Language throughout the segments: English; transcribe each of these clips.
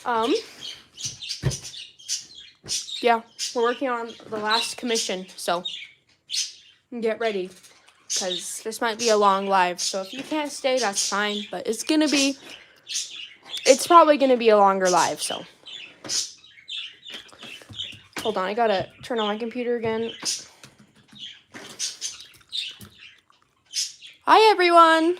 Um, yeah, we're working on the last commission, so get ready, because this might be a long live. So if you can't stay, that's fine, but it's probably gonna be a longer live, so. Hold on, I gotta turn on my computer again. Hi, everyone.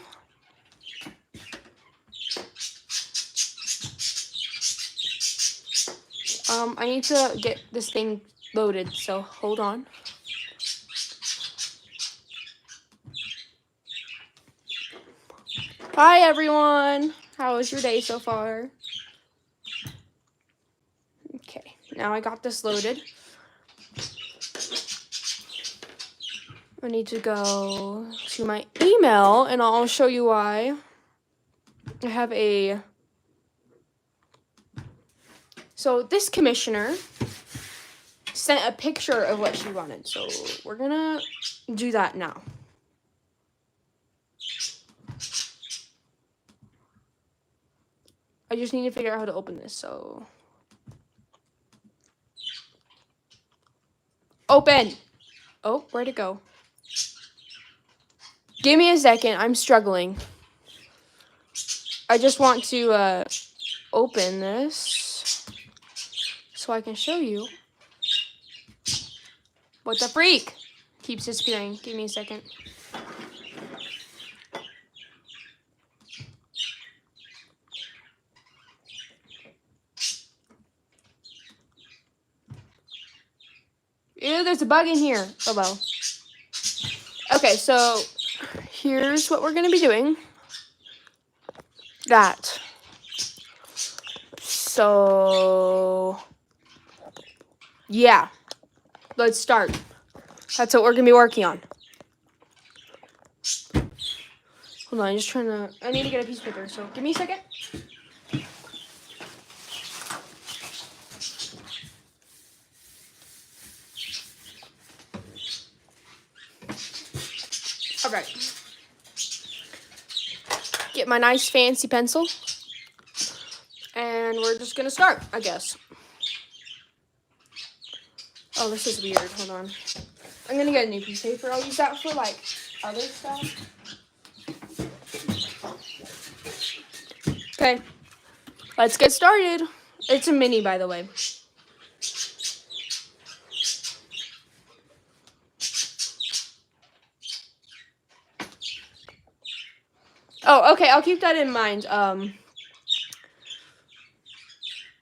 I need to get this thing loaded, so hold on. Hi, everyone. How was your day so far? Okay, now I got this loaded. I need to go to my email, and I'll show you why. I have so this commissioner sent a picture of what she wanted, so we're gonna do that now. I just need to figure out how to open this, so. Open! Oh, where'd it go? Give me a second, I'm struggling. I just want to open this so I can show you. What the freak? Keeps disappearing. Give me a second. Ew, there's a bug in here. Oh well. Okay, so here's what we're gonna be doing. That. So yeah, let's start. That's what we're gonna be working on. Hold on, I'm just trying to. I need to get a piece of paper. So give me a second. All right. Get my nice fancy pencil. And we're just gonna start, I guess. Oh, this is weird. Hold on. I'm gonna get a new piece of paper. I'll use that for like other stuff. Okay. Let's get started. It's a mini, by the way. Oh, okay. I'll keep that in mind.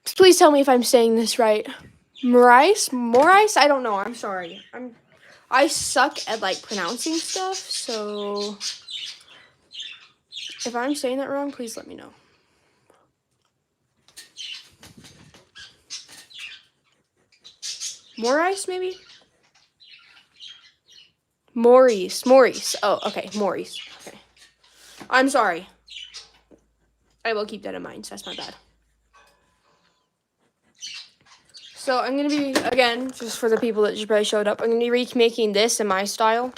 Please tell me if I'm saying this right. Morais? I don't know. I'm sorry. I suck at like pronouncing stuff, so if I'm saying that wrong, please let me know. Morais, maybe? Maurice. Oh, okay. Maurice. Okay. I'm sorry. I will keep that in mind. So that's my bad. So I'm going to be, again, just for the people that just probably showed up, I'm going to be remaking this in my style.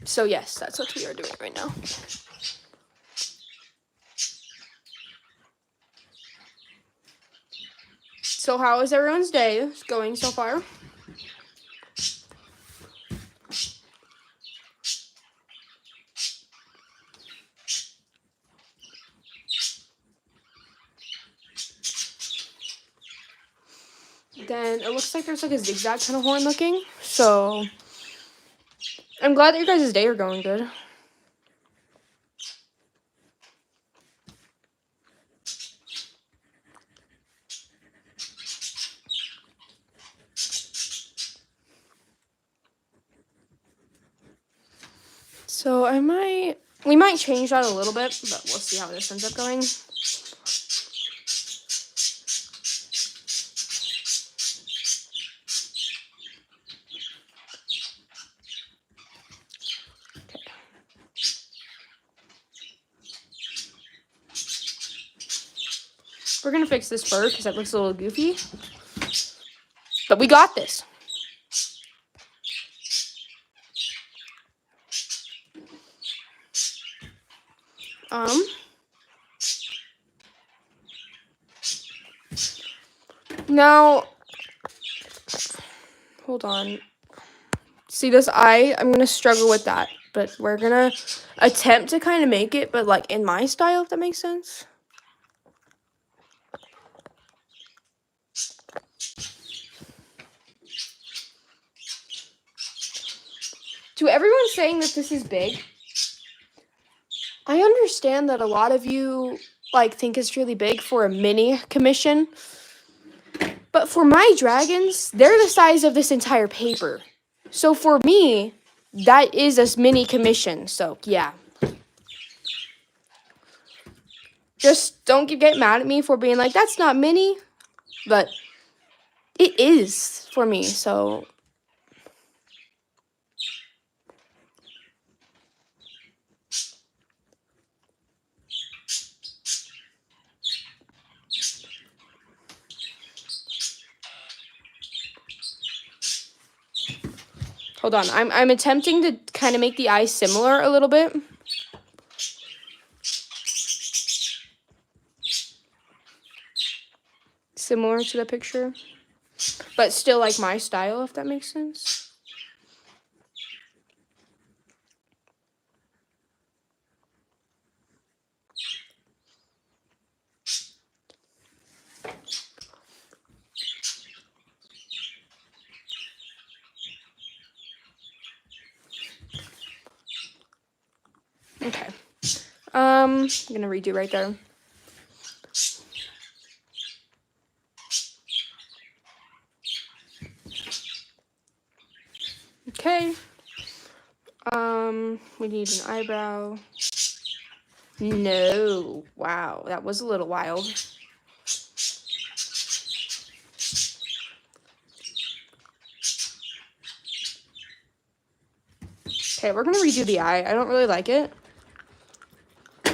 So yes, that's what we are doing right now. So how is everyone's day going so far? Then it looks like there's like a zigzag kind of horn looking. So I'm glad that your guys' day are going good. So we might change that a little bit, but we'll see how this ends up going. We're gonna fix this fur because that looks a little goofy. But we got this. Now, hold on. See this eye? I'm gonna struggle with that, but we're gonna attempt to kind of make it, but like in my style, if that makes sense. To everyone saying that this is big, I understand that a lot of you like think it's really big for a mini commission, but for my dragons, they're the size of this entire paper. So for me, that is a mini commission. So yeah. Just don't get mad at me for being like, that's not mini, but it is for me, so. Hold on, I'm attempting to kind of make the eyes similar a little bit. Similar to the picture. But still like my style, if that makes sense. Okay. I'm gonna redo right there. Okay. We need an eyebrow. No. Wow, that was a little wild. Okay, we're gonna redo the eye. I don't really like it.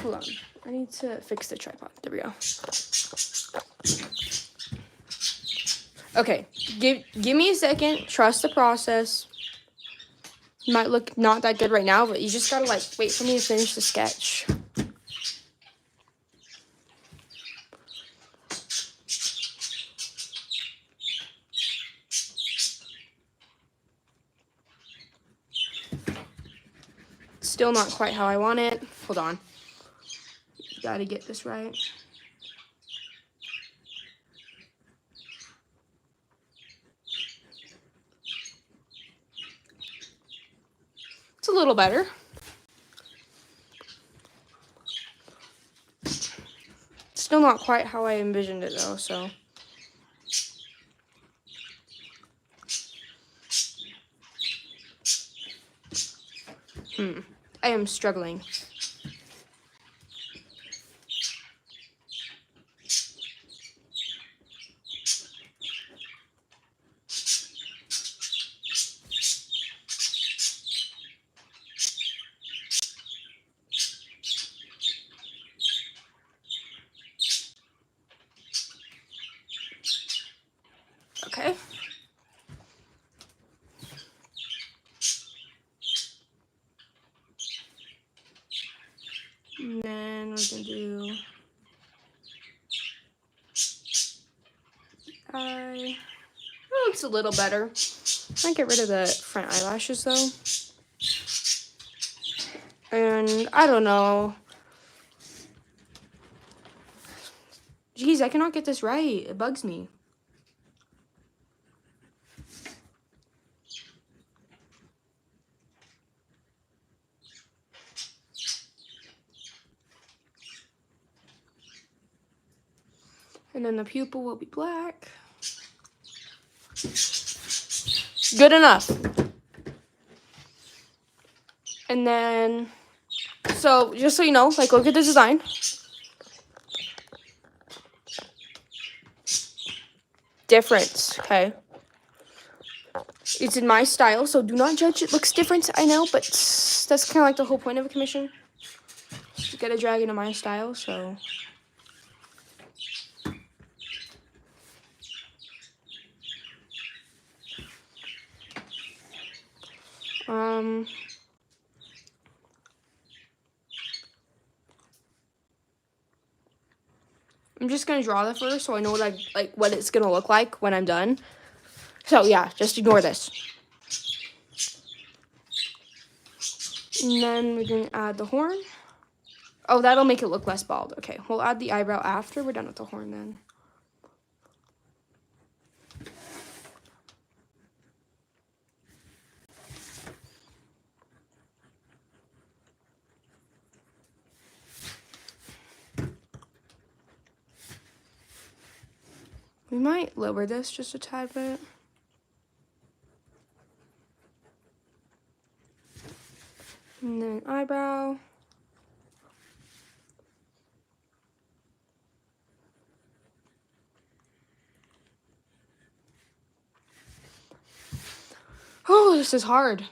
Hold on. I need to fix the tripod. There we go. Okay, give me a second. Trust the process. Might look not that good right now, but you just gotta like wait for me to finish the sketch. Still not quite how I want it. Hold on. Gotta get this right. It's a little better. Still not quite how I envisioned it though, so. I am struggling. Okay. And then we're gonna do eye. That looks a little better. Might get rid of the front eyelashes though. And I don't know. Jeez, I cannot get this right. It bugs me. And then the pupil will be black. Good enough. And then, so just so you know, like look at the design. Difference, okay? It's in my style, so do not judge. It looks different, I know, but that's kind of like the whole point of a commission. To get a dragon in my style, so. I'm just gonna draw that first so I know what it's gonna look like when I'm done. So yeah, just ignore this. And then we're gonna add the horn. Oh, that'll make it look less bald. Okay, we'll add the eyebrow after we're done with the horn then. We might lower this just a tad bit. And then eyebrow. Oh, this is hard.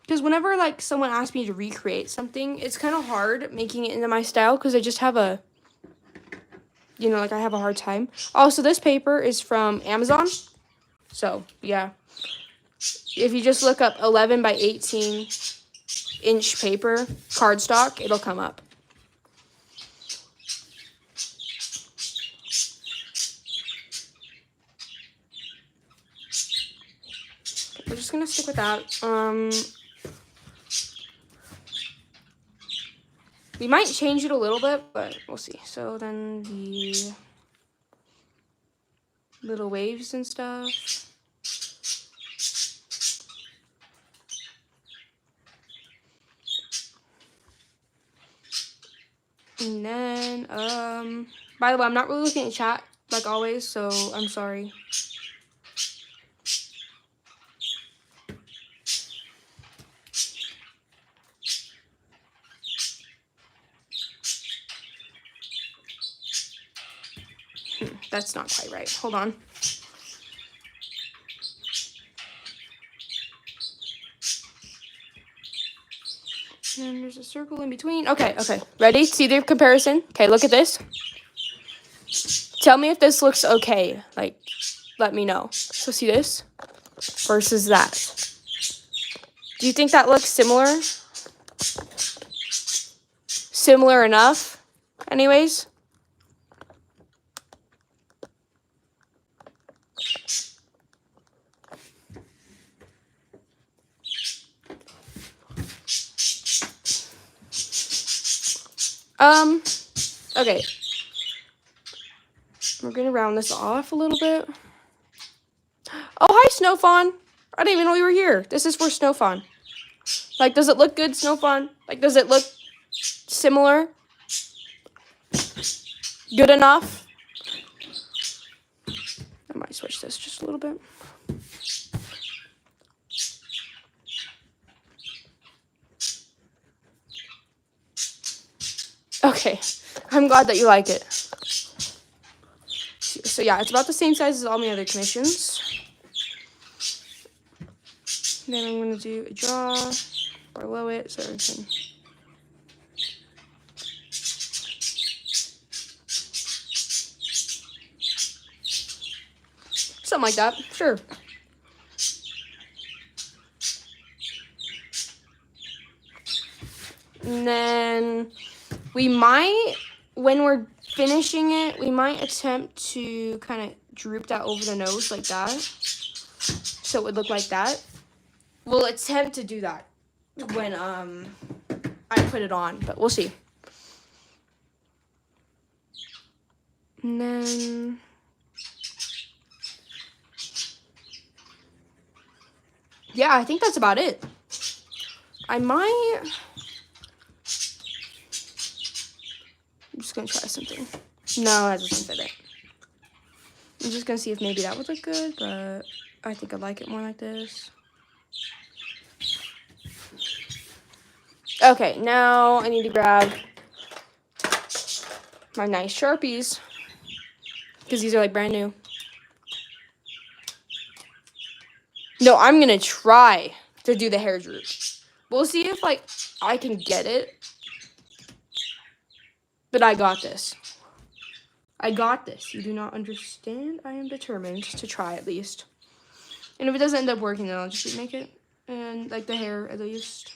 Because whenever like someone asks me to recreate something, it's kind of hard making it into my style because I just have a, like I have a hard time. Also, this paper is from Amazon. So, yeah. If you just look up 11 by 18 inch paper, cardstock, it'll come up. We're just gonna stick with that. We might change it a little bit, but we'll see. So then the little waves and stuff. And then, by the way, I'm not really looking at chat like always, so I'm sorry. That's not quite right. Hold on. And there's a circle in between. Okay. Ready? See the comparison? Okay, look at this. Tell me if this looks okay. Like, let me know. So see this versus that. Do you think that looks similar? Similar enough? Anyways? Okay. We're gonna round this off a little bit. Oh, hi, Snowfawn. I didn't even know you were here. This is for Snowfawn. Like, does it look good, Snowfawn? Like, does it look similar? Good enough? I might switch this just a little bit. Okay, I'm glad that you like it. So yeah, it's about the same size as all my other commissions. Then I'm going to do a draw below it so I can... Something like that, sure. And then we might, when we're finishing it, we might attempt to kind of droop that over the nose like that. So it would look like that. We'll attempt to do that when I put it on, but we'll see. And then yeah, I think that's about it. I'm just gonna try something. No, that doesn't fit it. I'm just gonna see if maybe that would look good, but I think I like it more like this. Okay, now I need to grab my nice Sharpies because these are like brand new. No, I'm gonna try to do the hair droop. We'll see if like I can get it. But I got this. I got this. You do not understand? I am determined to try at least. And if it doesn't end up working, then I'll just remake it. And like the hair at least.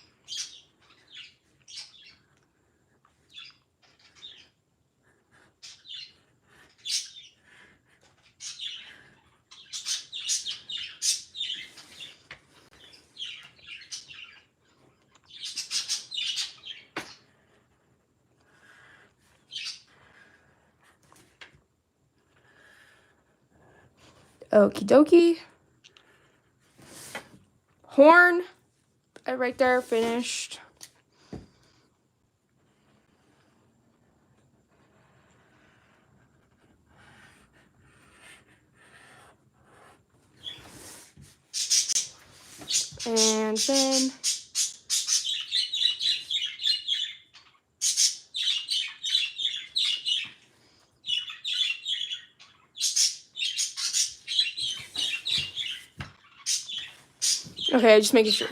Okie dokie. Horn. Right there, finished. And then okay, just making sure.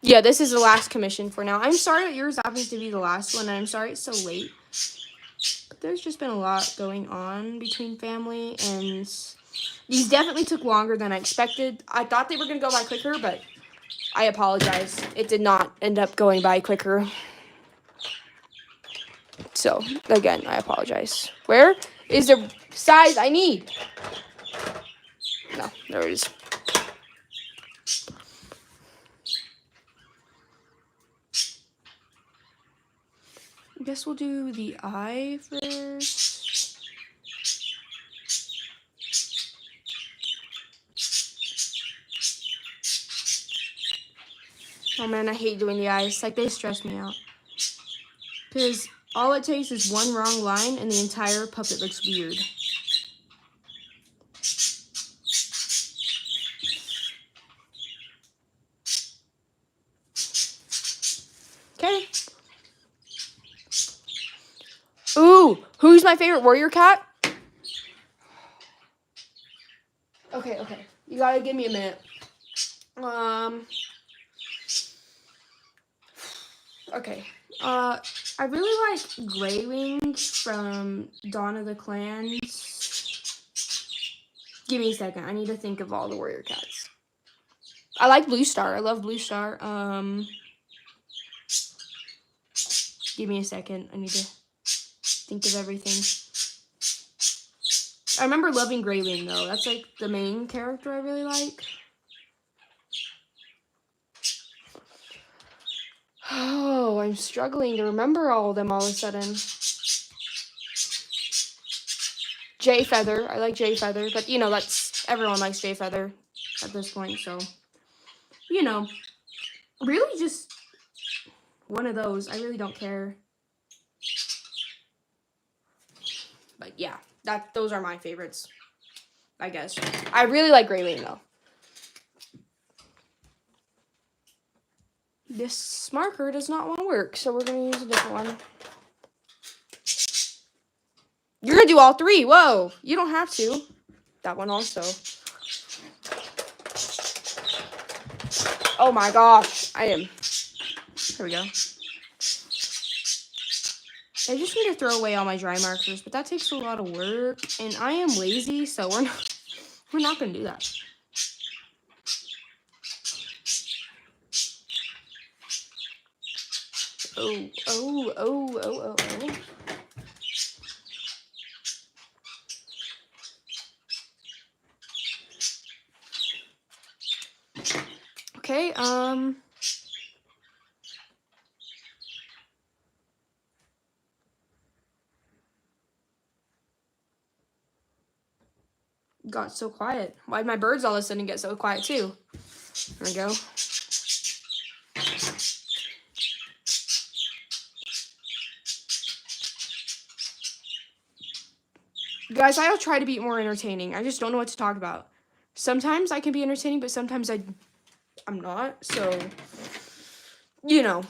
Yeah, this is the last commission for now. I'm sorry that yours happens to be the last one, and I'm sorry it's so late. But there's just been a lot going on between family, and these definitely took longer than I expected. I thought they were going to go by quicker, but I apologize. It did not end up going by quicker. So, again, I apologize. Where is the size I need? No, there it is. I guess we'll do the eye first. Oh man, I hate doing the eyes. Like, they stress me out. Because all it takes is one wrong line and the entire puppet looks weird. Okay. Ooh, who's my favorite warrior cat? Okay. You gotta give me a minute. Okay. I really like Greywing from Dawn of the Clans. Give me a second. I need to think of all the warrior cats. I like Blue Star. I love Blue Star. Give me a second. I need to think of everything. I remember loving Greywing, though. That's, like, the main character I really like. Oh, I'm struggling to remember all of them all of a sudden. Jay Feather. I like Jay Feather. But, you know, everyone likes Jay Feather at this point, so. You know, really just one of those. I really don't care. But, yeah. Those are my favorites, I guess. I really like Greywing, though. This marker does not want to work, so we're going to use a different one. You're going to do all three. Whoa. You don't have to. That one also. Oh my gosh. Here we go. I just need to throw away all my dry markers, but that takes a lot of work, and I am lazy, so we're not going to do that. Oh. Okay, got so quiet. Why'd my birds all of a sudden get so quiet too? There we go. Guys, I'll try to be more entertaining. I just don't know what to talk about. Sometimes I can be entertaining, but sometimes I'm not. So, you know.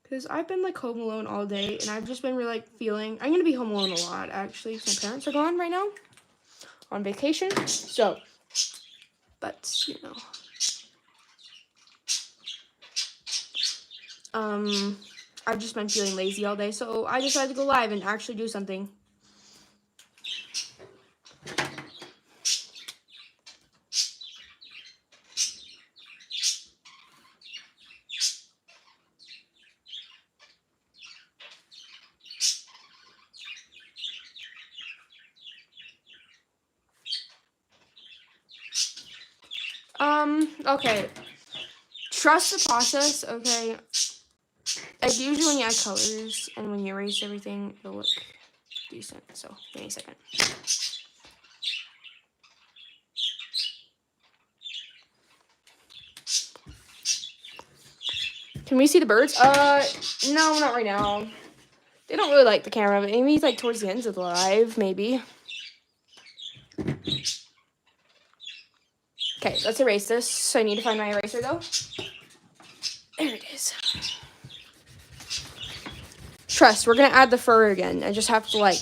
Because I've been, like, home alone all day, and I've just been really, like, feeling... I'm going to be home alone a lot, actually, because my parents are gone right now on vacation. So, but, you know. I've just been feeling lazy all day, so I decided to go live and actually do something. Okay. Trust the process, okay? Like, usually when you add colors and when you erase everything, it'll look decent. So give me a second. Can we see the birds? No, not right now. They don't really like the camera, but maybe like towards the ends of the live, maybe. Okay, let's erase this. So I need to find my eraser though. There it is. Trust, we're gonna add the fur again. I just have to like,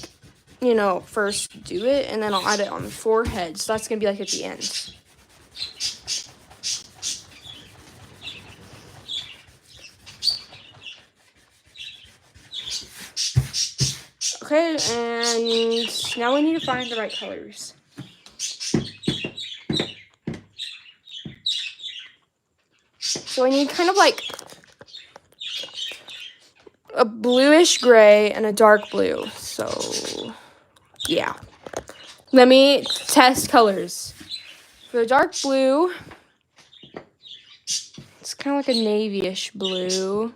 you know, first do it and then I'll add it on the forehead. So that's gonna be like at the end. Okay, and now we need to find the right colors. So I need kind of like a bluish gray and a dark blue. So, yeah. Let me test colors. For the dark blue, it's kind of like a navy-ish blue.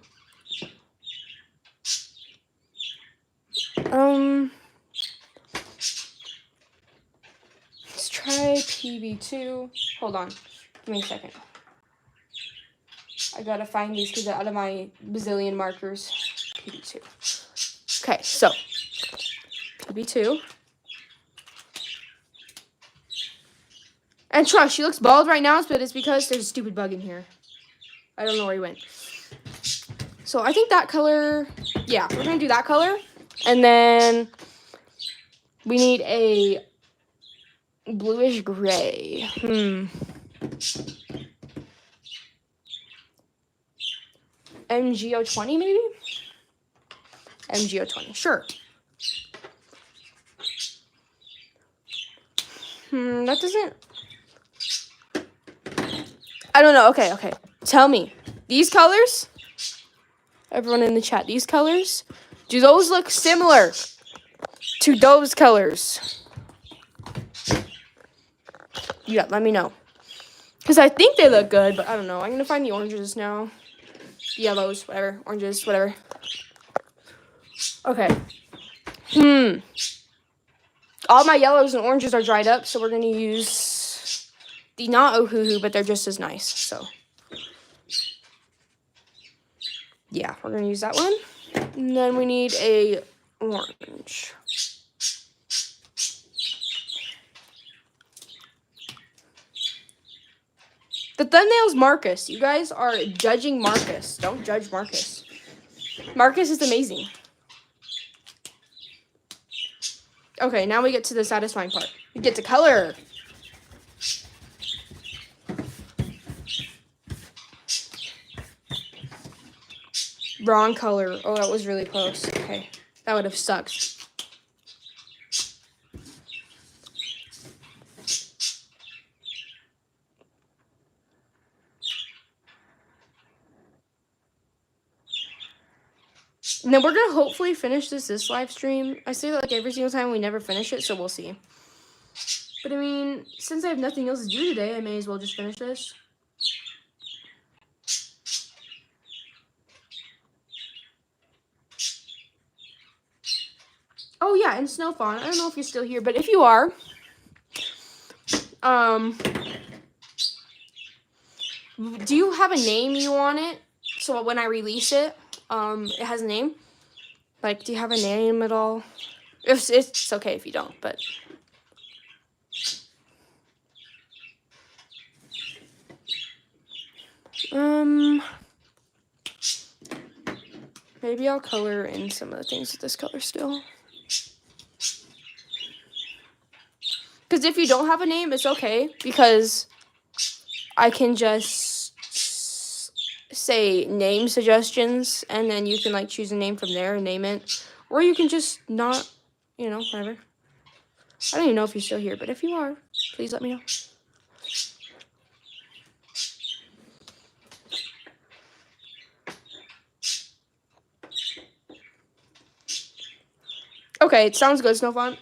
Let's try PB2. Hold on. Give me a second. I gotta find these because they're out of my bazillion markers. PB2. Okay, so PB2. And trust, she looks bald right now, but it's because there's a stupid bug in here. I don't know where he went. So I think that color, yeah, we're gonna do that color. And then we need a bluish gray. MGO20 maybe? MGO20, sure. That doesn't... I don't know, okay. Tell me, these colors, everyone in the chat, these colors, do those look similar to those colors? Yeah, let me know. Because I think they look good, but I don't know. I'm going to find the oranges now. Yellows, whatever. Oranges, whatever. Okay. All my yellows and oranges are dried up, so we're going to use the not Ohuhu, but they're just as nice, so. Yeah, we're going to use that one. And then we need a orange. The thumbnail's Marcus. You guys are judging Marcus. Don't judge Marcus. Marcus is amazing. Okay, now we get to the satisfying part. We get to color. Wrong color. Oh, that was really close. Okay, that would have sucked. Now we're gonna hopefully finish this live stream. I say that like every single time, we never finish it, so we'll see. But I mean, since I have nothing else to do today, I may as well just finish this. Oh yeah, and Snowfawn. I don't know if you're still here, but if you are, do you have a name you want it? So when I release it, it has a name. Like, do you have a name at all? It's okay if you don't, but. Maybe I'll color in some of the things with this color still. Because if you don't have a name, it's okay. Because I can just say name suggestions. And then you can, like, choose a name from there and name it. Or you can just not, you know, whatever. I don't even know if you're still here. But if you are, please let me know. Okay, it sounds good, Snowfont.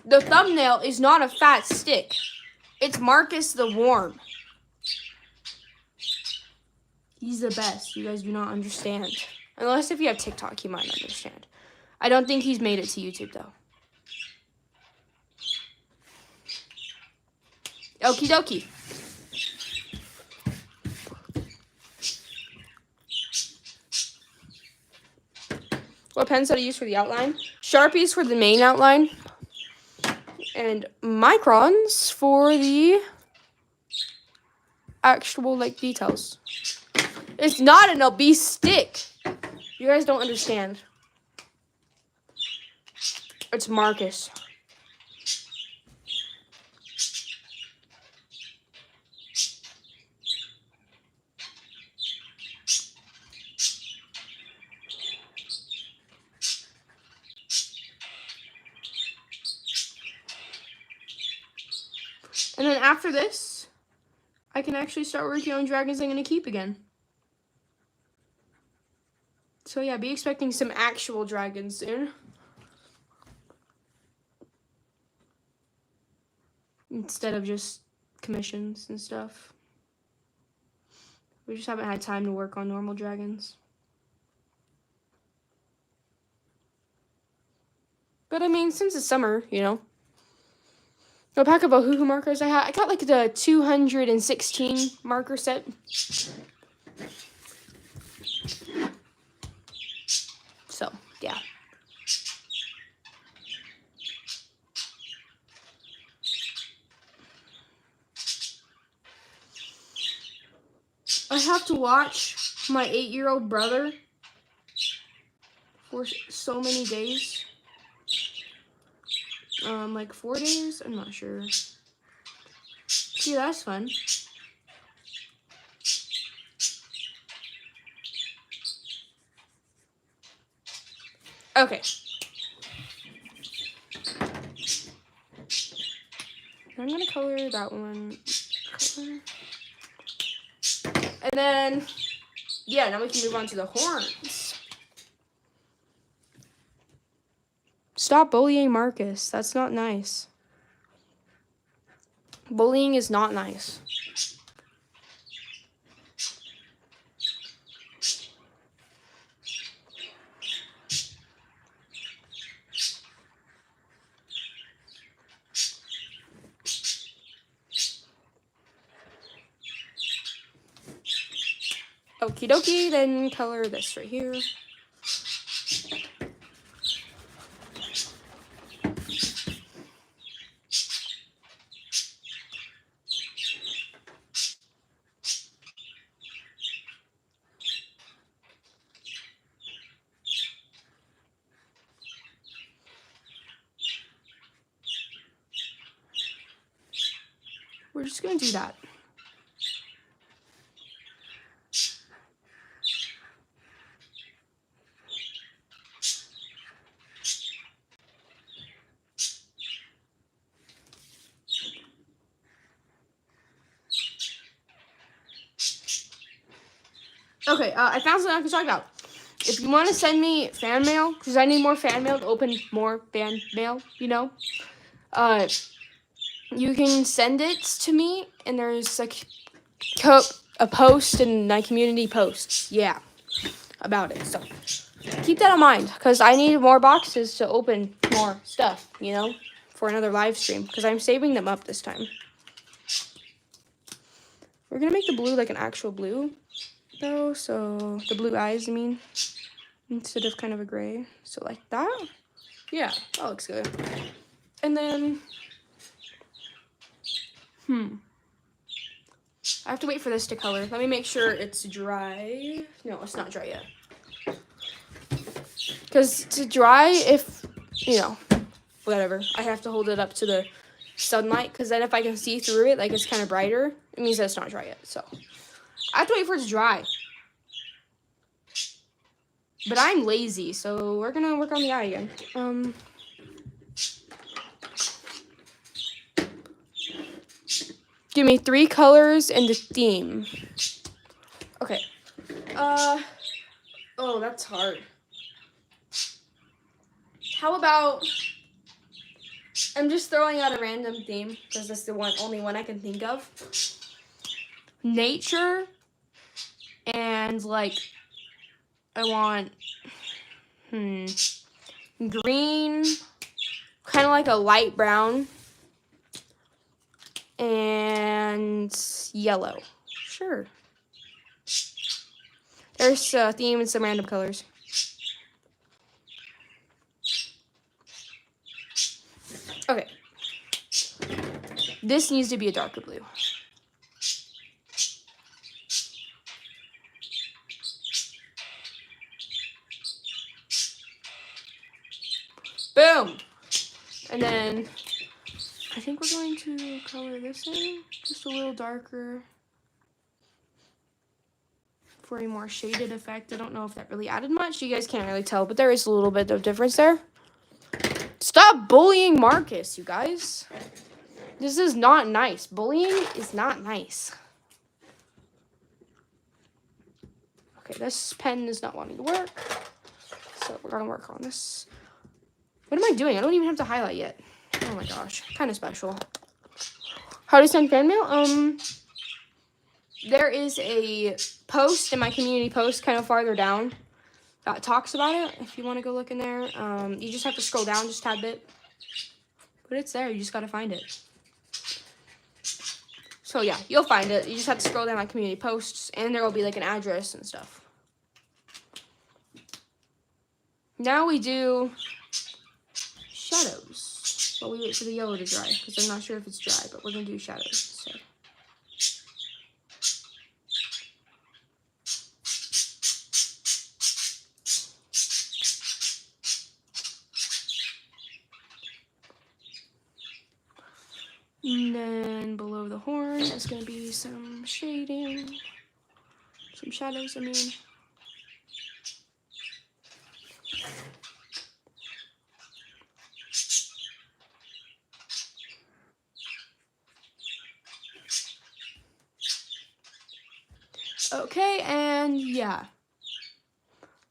The thumbnail is not a fat stick. It's Marcus the Worm. He's the best. You guys do not understand. Unless if you have TikTok, you might understand. I don't think he's made it to YouTube, though. Okie dokie. What pens did I use for the outline? Sharpies for the main outline. And microns for the actual, like, details. It's not an obese stick. You guys don't understand. It's Marcus. And then after this, I can actually start working on dragons I'm going to keep again. So yeah, be expecting some actual dragons soon. Instead of just commissions and stuff. We just haven't had time to work on normal dragons. But I mean, since it's summer, you know. A pack of Ohuhu markers I got like the 216 marker set. So, yeah. I have to watch my 8-year-old brother for so many days. Like 4 days? I'm not sure. See, that's fun. Okay. I'm gonna color that one. And then, yeah, now we can move on to the horns. Stop bullying Marcus. That's not nice. Bullying is not nice. Okie dokie, then color this right here. We're just gonna do that. Okay, I found something I can talk about. If you want to send me fan mail, because I need more fan mail to open more fan mail, you know, you can send it to me, and there's like a post in my community posts, yeah, about it. So keep that in mind, because I need more boxes to open more stuff, you know, for another live stream, because I'm saving them up this time. We're gonna make the blue like an actual blue, though, so the blue eyes, I mean, instead of kind of a gray. So like that. Yeah, that looks good. And then, I have to wait for this to color. Let me make sure it's dry. No, it's not dry yet. Because to dry, if, you know, whatever, I have to hold it up to the sunlight, because then if I can see through it, like it's kind of brighter, it means that it's not dry yet. So I have to wait for it to dry. But I'm lazy, so we're gonna work on the eye again. Give me 3 colors and a theme. Okay. Oh, that's hard. How about, I'm just throwing out a random theme, because that's the only one I can think of. Nature And like I want green, kind of like a light brown, and yellow. Sure. There's a theme and some random colors. Okay. This needs to be a darker blue. Boom! And then I think we're going to color this in just a little darker for a more shaded effect. I don't know if that really added much. You guys can't really tell, but there is a little bit of difference there. Stop bullying Marcus, you guys. This is not nice. Bullying is not nice. Okay, this pen is not wanting to work. So we're going to work on this. What am I doing? I don't even have to highlight yet. Oh my gosh, kind of special. How to send fan mail? There is a post in my community post kind of farther down that talks about it. If you want to go look in there, you just have to scroll down just a tad bit. But it's there. You just got to find it. So yeah, you'll find it. You just have to scroll down my community posts, and there will be like an address and stuff. Now we do shadows. Well, we wait for the yellow to dry because I'm not sure if it's dry, but we're gonna do shadows instead. And then below the horn is going to be some shading, some shadows, I mean. Okay, and yeah.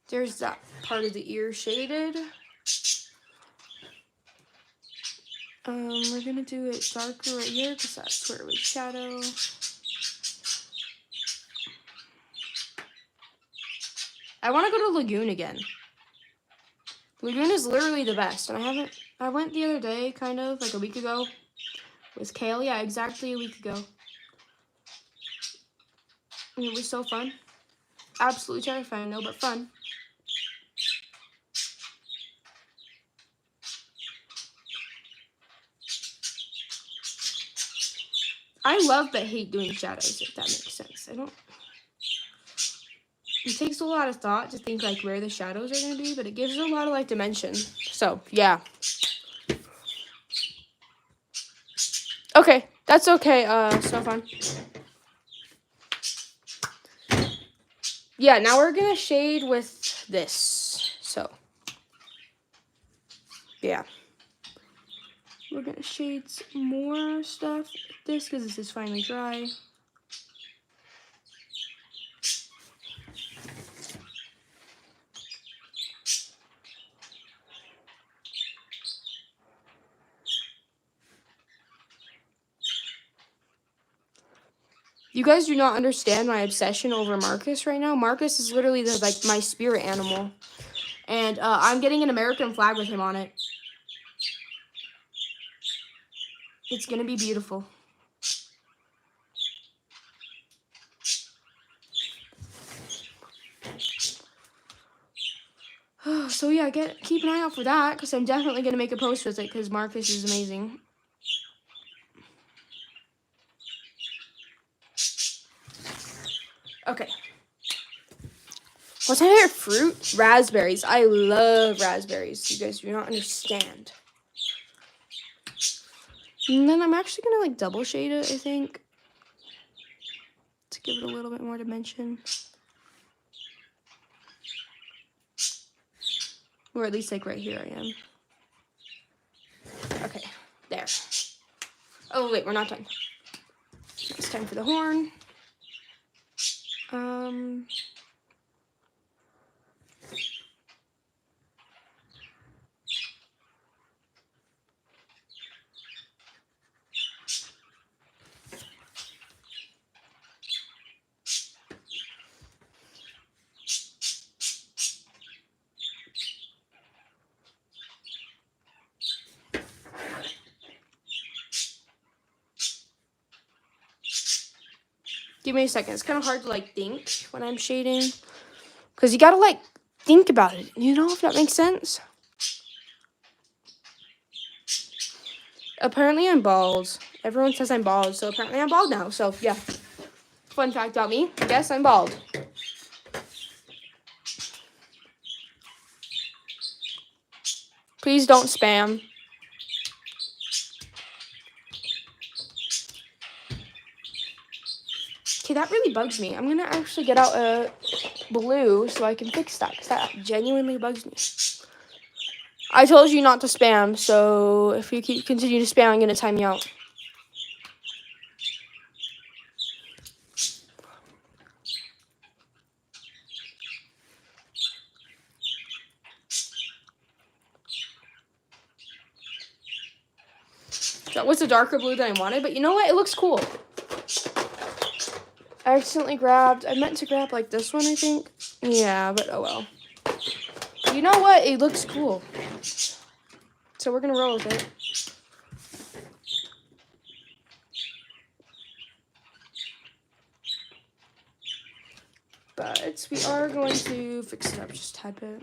There's that part of the ear shaded. We're gonna do it darker right here because that's where it would shadow. I want to go to Lagoon again. Lagoon is literally the best, and I went the other day, kind of, like a week ago, with Kale. Yeah, exactly a week ago. And it was so fun. Absolutely terrifying, no, but fun. I love but hate doing shadows, if that makes sense. It takes a lot of thought to think like where the shadows are going to be, but it gives it a lot of like dimension. So, yeah. Okay, that's okay. So fun. Yeah, now we're going to shade with this. So, yeah. We're going to shade some more stuff with this because this is finally dry. You guys do not understand my obsession over Marcus right now. Marcus is literally like my spirit animal. And I'm getting an American flag with him on it. It's going to be beautiful. So yeah, keep an eye out for that because I'm definitely going to make a post with it because Marcus is amazing. Okay. What's my favorite fruit? Raspberries. I love raspberries. You guys do not understand. And then I'm actually going to like double shade it, I think, to give it a little bit more dimension. Or at least like right here I am. Okay, there. Oh wait, we're not done. It's time for the horn. Give me a second. It's kind of hard to like think when I'm shading. Because you gotta like think about it. You know, if that makes sense? Apparently I'm bald. Everyone says I'm bald, so apparently I'm bald now. So yeah. Fun fact about me. Yes, I'm bald. Please don't spam. Okay, that really bugs me. I'm gonna actually get out a blue so I can fix that, because that genuinely bugs me. I told you not to spam, so if you continue to spam, I'm gonna time you out. That was the darker blue than I wanted, but you know what? It looks cool. I accidentally grabbed, I meant to grab like this one, I think. Yeah, but oh well. You know what? It looks cool. So we're gonna roll with it. But we are going to fix it up just a tad bit.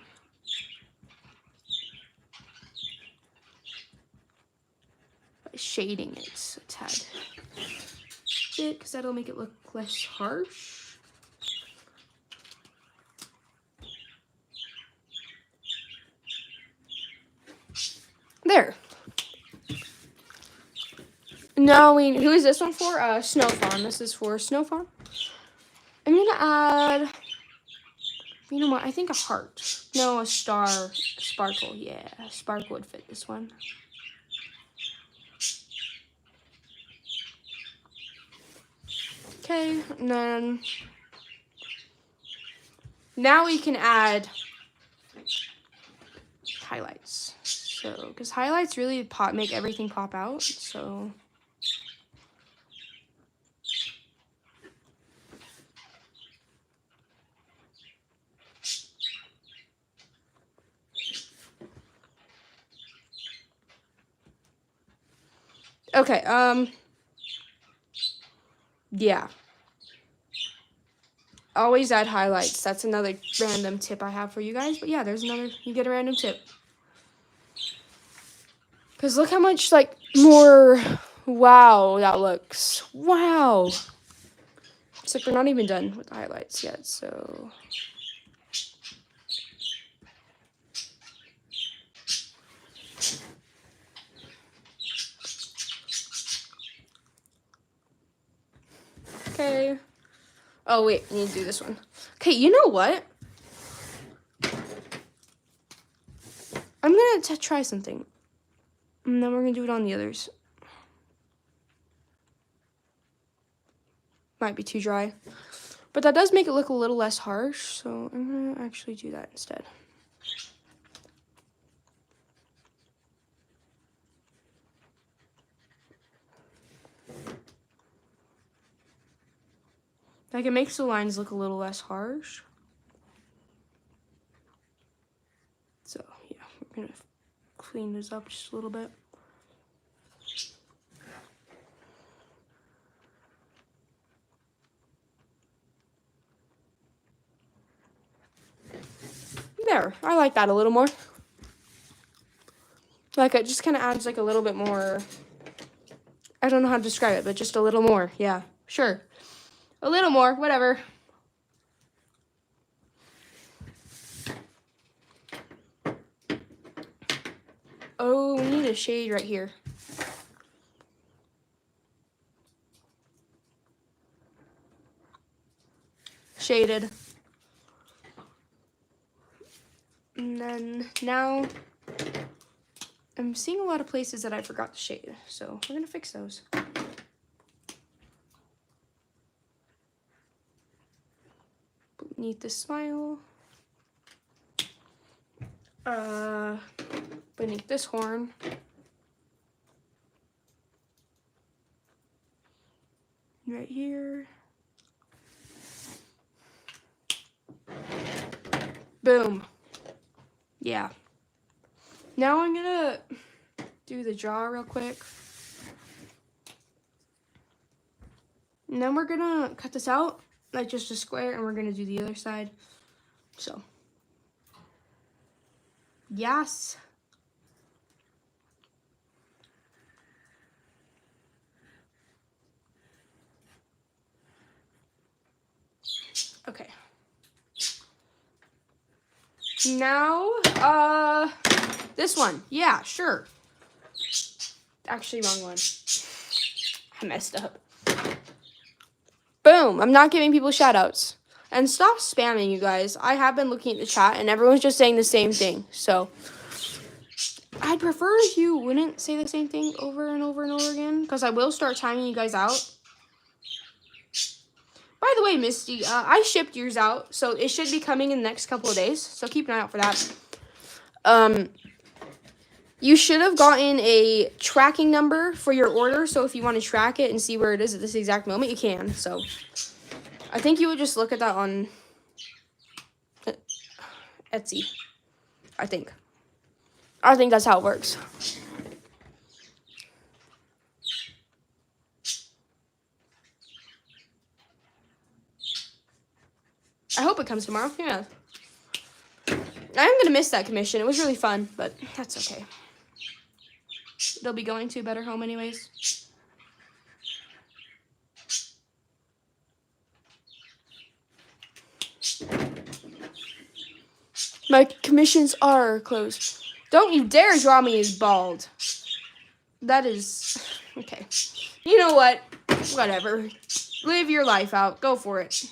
By shading it a tad bit, because that'll make it look less harsh. There. Now who is this one for? Snow Fawn. This is for Snow Fawn. I'm gonna add, you know what? I think a heart. No, a sparkle. Yeah, a sparkle would fit this one. Okay, and then now we can add highlights. So, because highlights really make everything pop out. So. Okay, yeah. Always add highlights. That's another random tip I have for you guys. But yeah, there's another, you get a random tip. Because look how much, like, more, wow, that looks. Wow. It's like we're not even done with the highlights yet, so. Okay. Oh, wait, I need to do this one. Okay, you know what? I'm going to try something. And then we're going to do it on the others. Might be too dry. But that does make it look a little less harsh, so I'm going to actually do that instead. Like, it makes the lines look a little less harsh. So, yeah, we're going to clean this up just a little bit. There, I like that a little more. Like, it just kind of adds, like, a little bit more, I don't know how to describe it, but just a little more, yeah, sure. A little more, whatever. Oh, we need a shade right here. Shaded. And then now I'm seeing a lot of places that I forgot to shade, so we're gonna fix those. Beneath the smile. Beneath this horn. Right here. Boom. Yeah. Now I'm gonna do the jaw real quick. And then we're gonna cut this out like just a square, and we're gonna do the other side. So, yes. Okay. Now, this one. Yeah, sure. Actually, wrong one. I messed up. Boom. I'm not giving people shout outs. And stop spamming, you guys. I have been looking at the chat, and everyone's just saying the same thing. So, I'd prefer if you wouldn't say the same thing over and over and over again, because I will start timing you guys out. By the way, Misty, I shipped yours out, so it should be coming in the next couple of days. So keep an eye out for that. You should have gotten a tracking number for your order, so if you want to track it and see where it is at this exact moment, you can. So I think you would just look at that on Etsy. I think that's how it works. I hope it comes tomorrow. Yeah. I'm going to miss that commission. It was really fun, but that's okay. They'll be going to a better home anyways. My commissions are closed. Don't you dare draw me as bald. That is... Okay. You know what? Whatever. Live your life out. Go for it.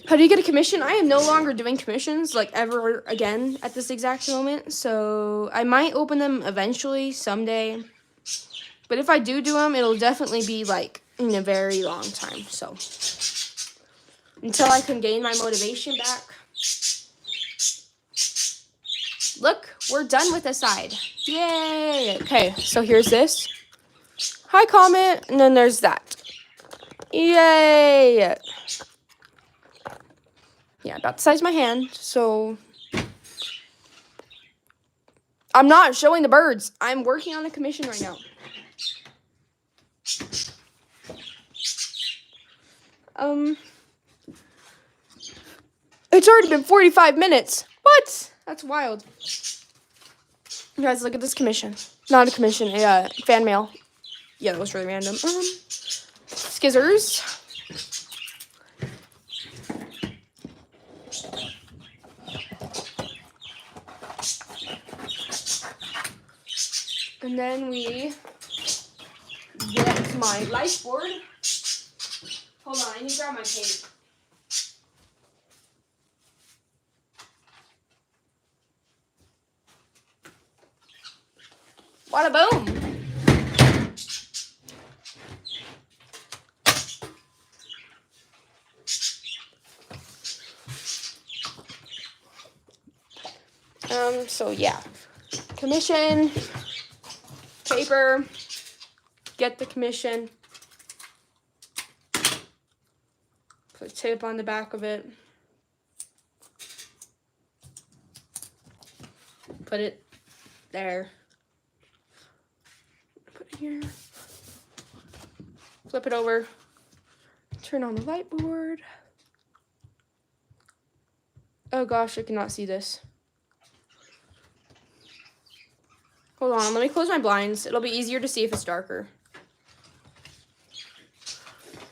How do you get a commission? I am no longer doing commissions, like, ever again at this exact moment. So, I might open them eventually, someday. But if I do them, it'll definitely be, like, in a very long time. So, until I can gain my motivation back. Look, we're done with the side. Yay! Okay, so here's this. Hi, comment. And then there's that. Yay! Yeah, about the size of my hand, so I'm not showing the birds. I'm working on the commission right now. It's already been 45 minutes. What? That's wild. You guys, look at this commission. Not a commission, a fan mail. Yeah, that was really random. Skizzers. And then we get my life board. Hold on, I need to grab my tape. Wada boom! So yeah. Commission. Paper, get the commission, put tape on the back of it, put it there, put it here, flip it over, turn on the light board. Oh gosh, I cannot see this. Hold on, let me close my blinds. It'll be easier to see if it's darker.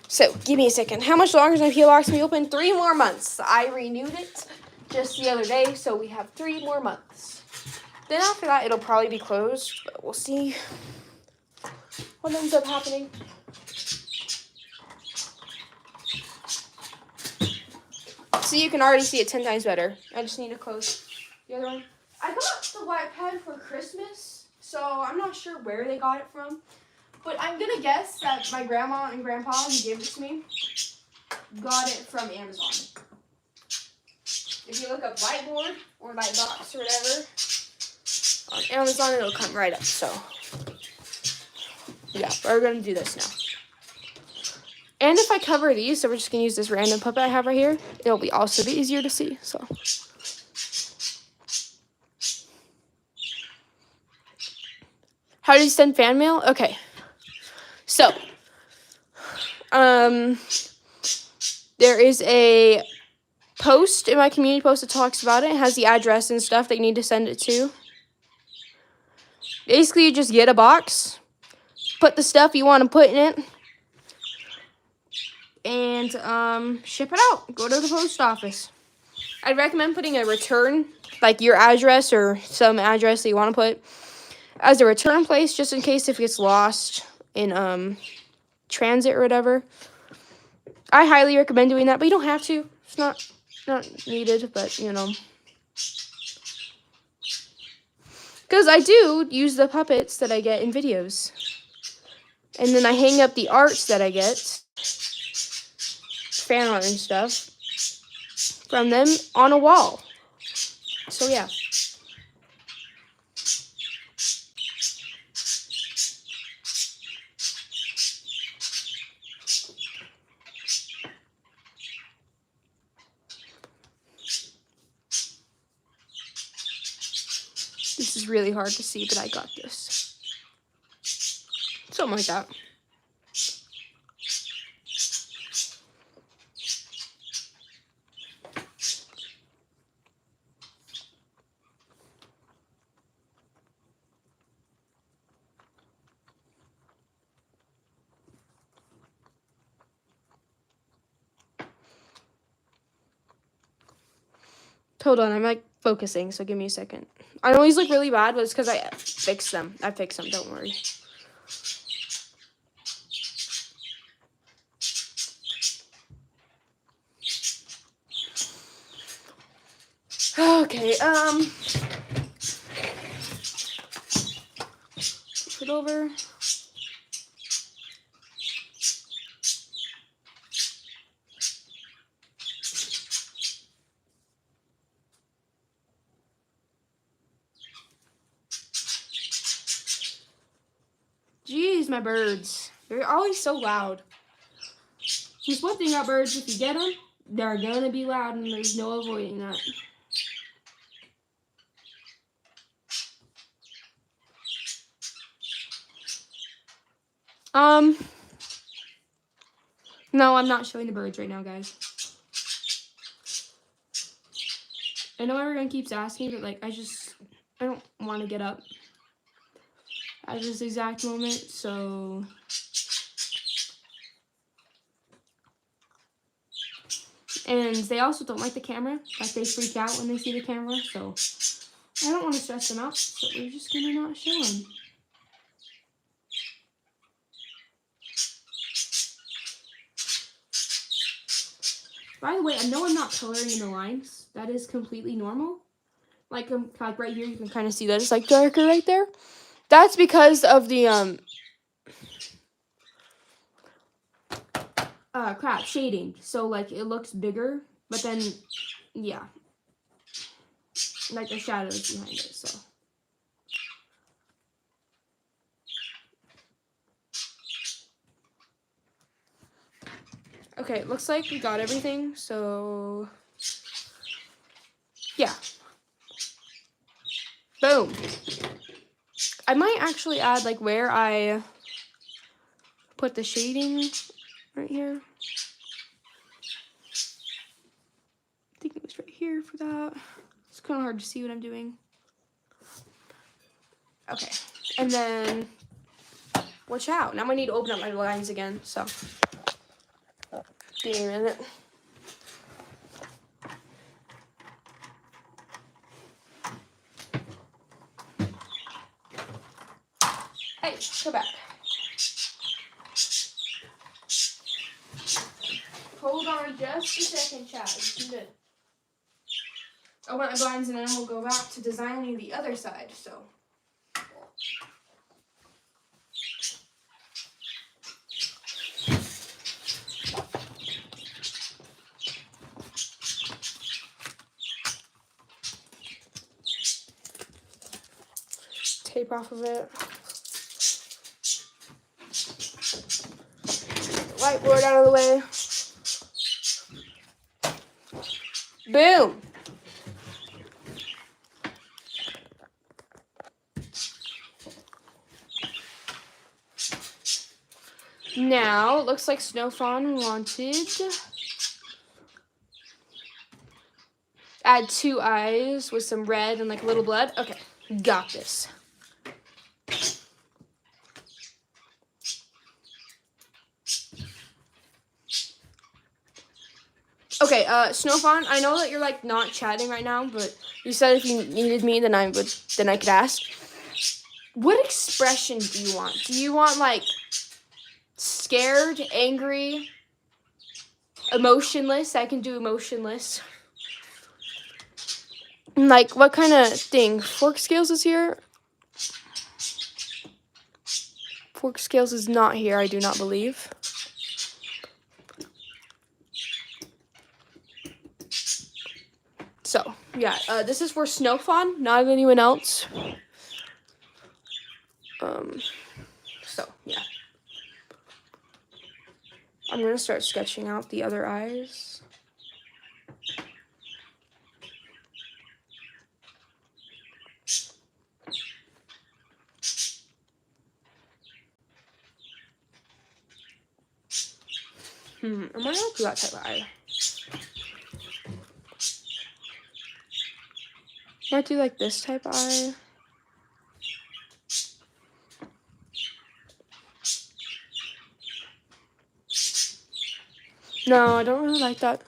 So, give me a second. How much longer is my P.O. box to be open? 3 more months. I renewed it just the other day, so we have 3 more months. Then after that, it'll probably be closed, but we'll see what ends up happening. So you can already see it 10 times better. I just need to close the other one. I got the white pad for Christmas. So I'm not sure where they got it from, but I'm going to guess that my grandma and grandpa, who gave it to me, got it from Amazon. If you look up whiteboard or light box or whatever, on Amazon, it'll come right up. So, yeah, we're going to do this now. And if I cover these, so we're just going to use this random puppet I have right here, it'll be also be easier to see, so. How do you send fan mail? Okay. So, there is a post in my community post that talks about it. It has the address and stuff that you need to send it to. Basically, you just get a box, put the stuff you want to put in it, and ship it out. Go to the post office. I'd recommend putting a return, like your address or some address that you want to put as a return place, just in case if it gets lost in transit or whatever. I highly recommend doing that, but you don't have to. It's not needed, but you know. Because I do use the puppets that I get in videos. And then I hang up the arts that I get, fan art and stuff, from them on a wall. So yeah. This is really hard to see, but I got this. Something like that. Hold on, I'm like focusing, so give me a second. I know these look really bad, but it's because I fixed them. I fixed them, don't worry. Okay, flip it over. Jeez, my birds. They're always so loud. Just one thing about birds, if you get them, they're gonna be loud and there's no avoiding that. No, I'm not showing the birds right now, guys. I know everyone keeps asking, but like, I don't want to get up at this exact moment, so. And they also don't like the camera, like they freak out when they see the camera, so I don't want to stress them out, so we're just gonna not show them. By the way, I know I'm not coloring in the lines. That is completely normal. Like right here, you can kind of see that it's like darker right there. That's because of the shading. So like it looks bigger, but then yeah, like the shadows behind it. So. Okay, looks like we got everything, so yeah. Boom. I might actually add like where I put the shading right here. I think it was right here for that. It's kind of hard to see what I'm doing. Okay, and then watch out. Now I need to open up my lines again, so. Give me a minute. Hey, go back. Hold on just a second, chat. Open my blinds and then we'll go back to designing the other side, so. Tape off of it. whiteboard out of the way. Boom. Now, it looks like Snow Fawn wanted add 2 eyes with some red and like a little blood. Okay, got this. Okay, Snow Fawn, I know that you're like not chatting right now, but you said if you needed me, then I could ask. What expression do you want? Do you want like scared, angry, emotionless? I can do emotionless. Like, what kind of thing? Fork Scales is here? Fork Scales is not here, I do not believe. So, yeah, this is for Snow Fawn, not anyone else. So, yeah. I'm going to start sketching out the other eyes. I might not do that type of eye. Might do like this type of eye. No, I don't really like that.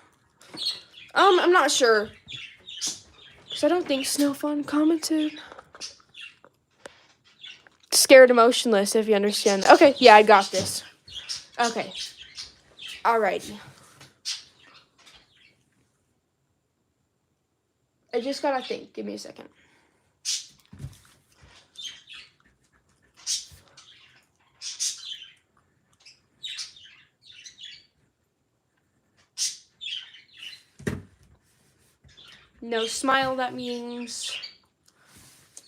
I'm not sure. Because I don't think Snow Fawn commented. Scared, emotionless, if you understand. Okay, yeah, I got this. Okay. Alrighty. I just gotta think. Give me a second. No smile, that means.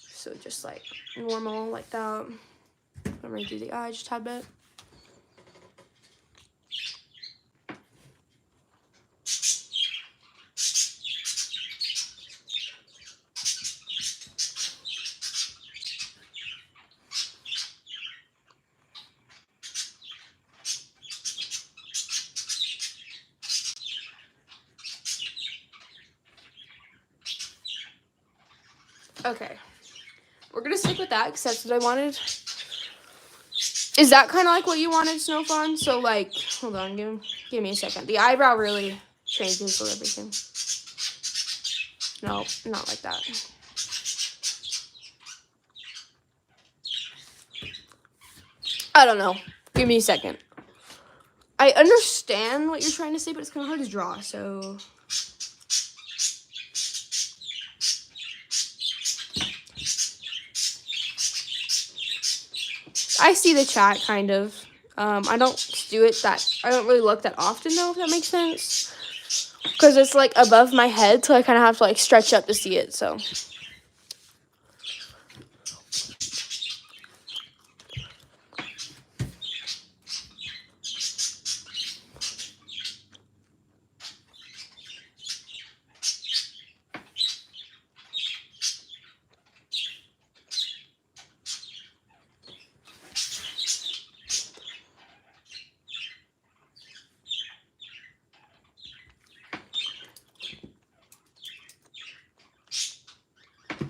So just like normal, like that. I'm gonna do the eye just a tad bit. Okay. We're gonna stick with that because that's what I wanted. Is that kind of like what you wanted, Snow Fawn? So like, hold on, give me a second. The eyebrow really changes with everything. No, not like that. I don't know. Give me a second. I understand what you're trying to say, but it's kind of hard to draw, so. I see the chat, kind of. I don't really look that often, though, if that makes sense. Because it's, like, above my head, so I kind of have to, like, stretch up to see it, so.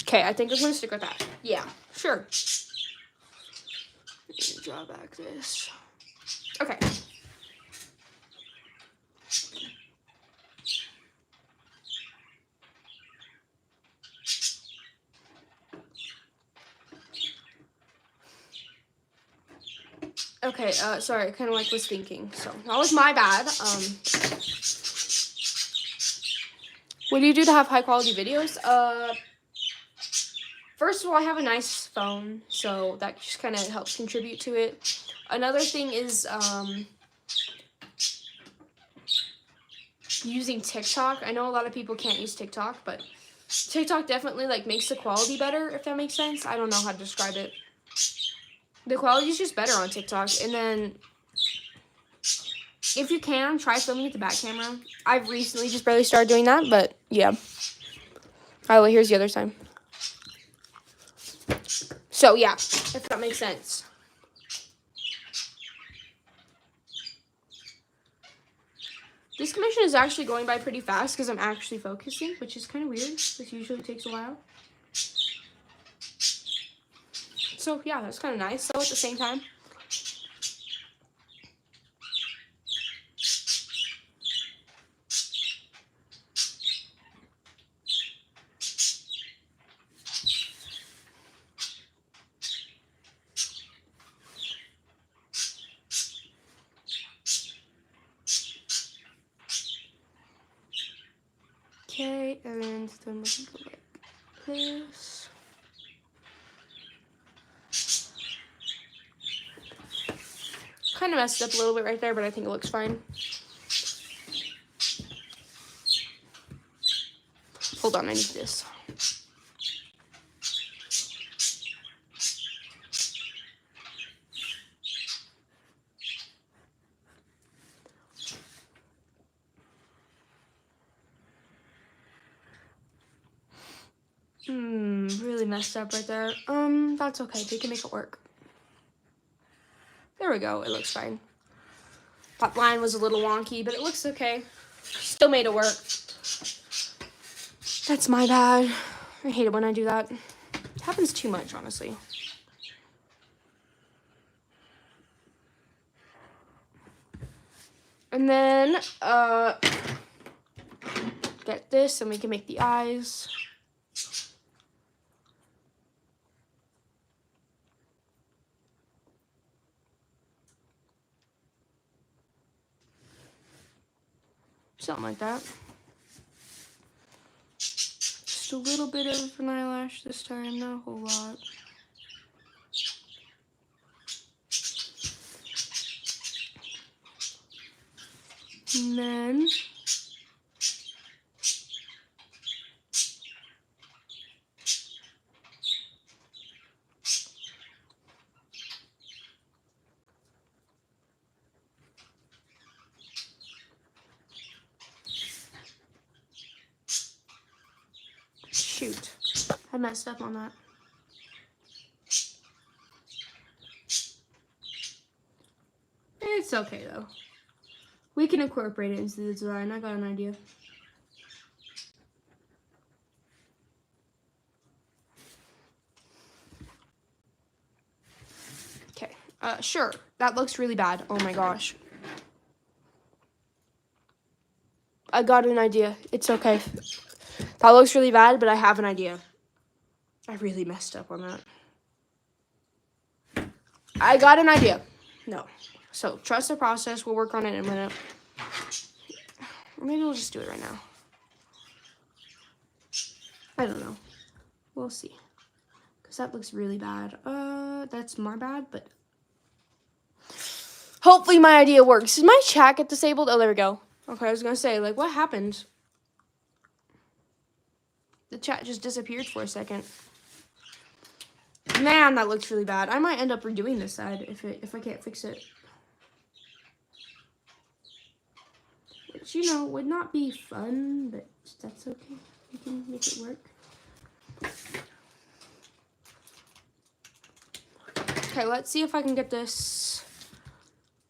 Okay, I think I'm going to stick with that. Yeah, sure. Let me draw back this. Okay. Okay, sorry, I kind of like was thinking, so that was my bad. What do you do to have high quality videos? First of all, I have a nice phone, so that just kind of helps contribute to it. Another thing is using TikTok. I know a lot of people can't use TikTok, but TikTok definitely like makes the quality better, if that makes sense. I don't know how to describe it. The quality is just better on TikTok, and then If you can, try filming with the back camera. I've recently just barely started doing that, but yeah. Oh, well, here's the other side. So, yeah, if that makes sense. This commission is actually going by pretty fast because I'm actually focusing, which is kind of weird. This usually takes a while. So, yeah, that's kind of nice, though, at the same time. Okay, and then we can go like this. Kind of messed up a little bit right there, but I think it looks fine. Hold on, I need this. Really messed up right there. That's okay. We can make it work. There we go. It looks fine. That line was a little wonky, but it looks okay. Still made it work. That's my bad. I hate it when I do that. It happens too much, honestly. And then, get this, and we can make the eyes. Something like that. Just a little bit of an eyelash this time, not a whole lot. And then shoot, I messed up on that. It's okay, though. We can incorporate it into the design. I got an idea. Okay, sure. That looks really bad. Oh my gosh. I got an idea. It's okay. That looks really bad, but I have an idea. I really messed up on that. I got an idea. No. So, trust the process. We'll work on it in a minute. Or maybe we'll just do it right now. I don't know. We'll see. Because that looks really bad. That's my bad, but hopefully my idea works. Is my chat get disabled? Oh, there we go. Okay, I was going to say, like, what happened? The chat just disappeared for a second. Man, that looks really bad. I might end up redoing this side if I can't fix it. Which, you know, would not be fun, but that's okay. We can make it work. Okay, let's see if I can get this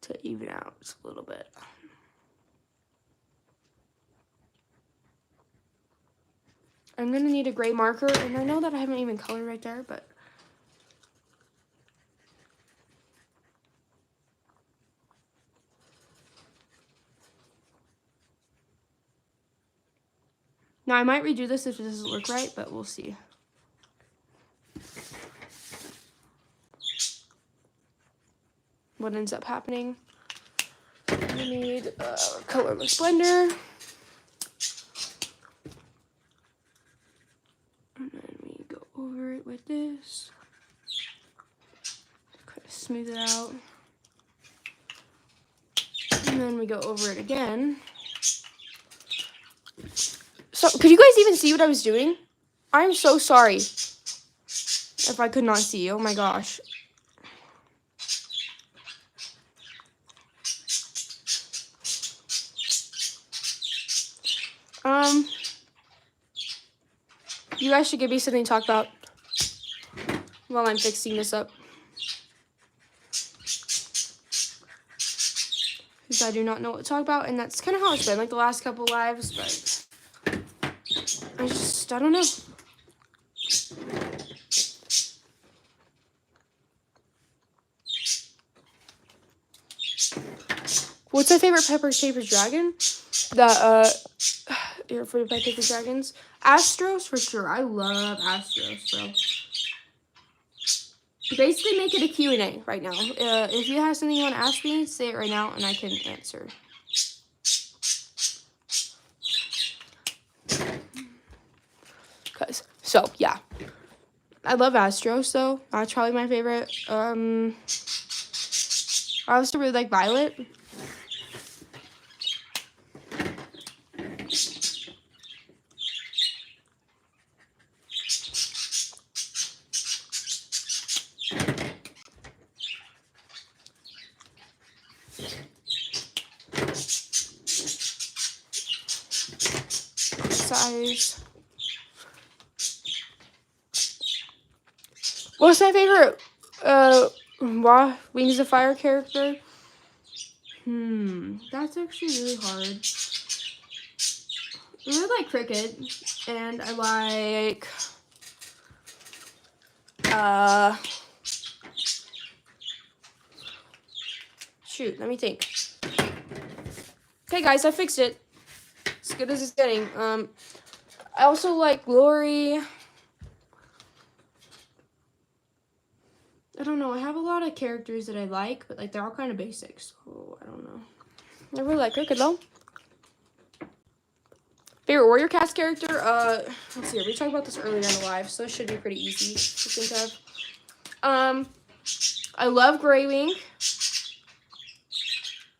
to even out a little bit. I'm going to need a gray marker, and I know that I haven't even colored right there, but now I might redo this if it doesn't look right, but we'll see. What ends up happening. We need a colorless blender. And then we go over it with this. Kind of smooth it out. And then we go over it again. So, could you guys even see what I was doing? I'm so sorry if I could not see. Oh my gosh. You guys should give me something to talk about while I'm fixing this up. Because I do not know what to talk about, and that's kind of how it's been, like, the last couple lives, but I don't know. What's my favorite Paper Dragon? Here for the Paper Dragons. Astros, for sure. I love Astros, bro. Basically, make it a Q&A right now. If you have something you want to ask me, say it right now, and I can answer. So, yeah. I love Astros, though. That's probably my favorite. I also really like Violet. Size. What's my favorite Wings of Fire character? That's actually really hard. I really like Cricket, and I like shoot, let me think. Okay, guys, I fixed it. As good as it's getting. I also like Glory. I don't know. I have a lot of characters that I like, but like they're all kind of basic, so I don't know. I really like Cricket though. Favorite Warrior Cast character? Let's see. We talked about this earlier in the live, so it should be pretty easy to think of. I love Greywing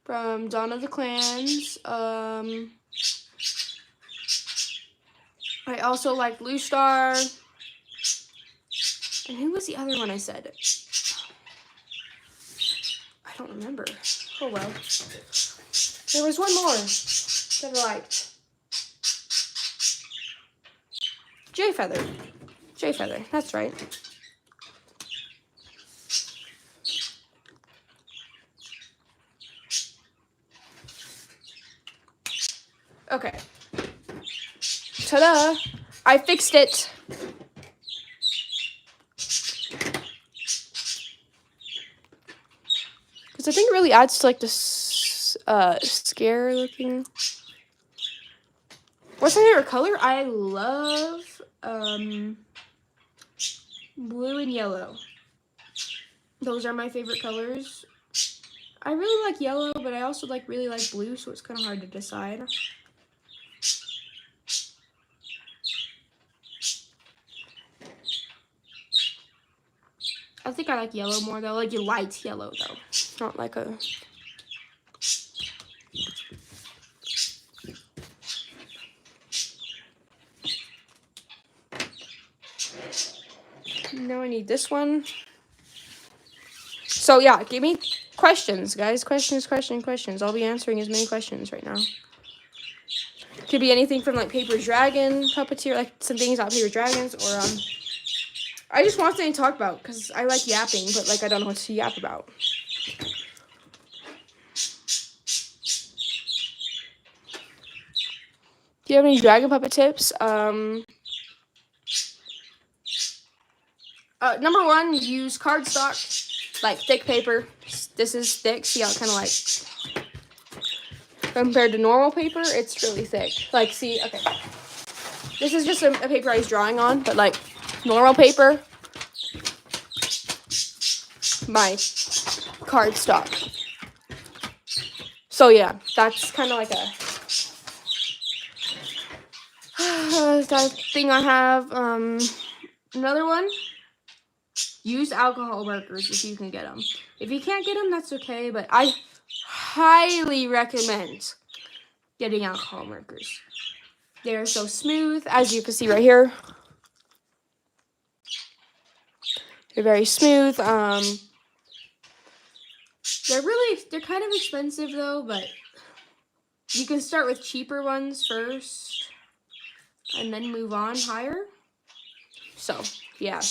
from Dawn of the Clans. I also like Blue Star. And who was the other one I said? I don't remember. Oh well. There was one more that I liked. Jay Feather. Jay Feather, that's right. Okay. Ta-da! I fixed it. Because I think it really adds to like this scare looking. What's my favorite color? I love blue and yellow. Those are my favorite colors. I really like yellow, but I also really like blue, so it's kind of hard to decide. I think I like yellow more though, like a light yellow though, not like a. Now I need this one. So yeah, give me questions, guys. Questions. I'll be answering as many questions right now. Could be anything from like Paper Dragon Puppeteer, like some things about Paper Dragons, or I just want something to talk about because I like yapping, but like I don't know what to yap about. Do you have any Dragon Puppet tips? Number one, use cardstock, like thick paper. This is thick. See how it kind of like, compared to normal paper, it's really thick. Like, see, okay. This is just a paper I was drawing on, but like normal paper, my cardstock. So yeah, that's kind of like that thing I have. Another one. Use alcohol markers if you can get them. If you can't get them, that's okay, but I highly recommend getting alcohol markers. They're so smooth, as you can see right here. They're very smooth. They're kind of expensive though, but you can start with cheaper ones first. and then move on higher. So, yeah.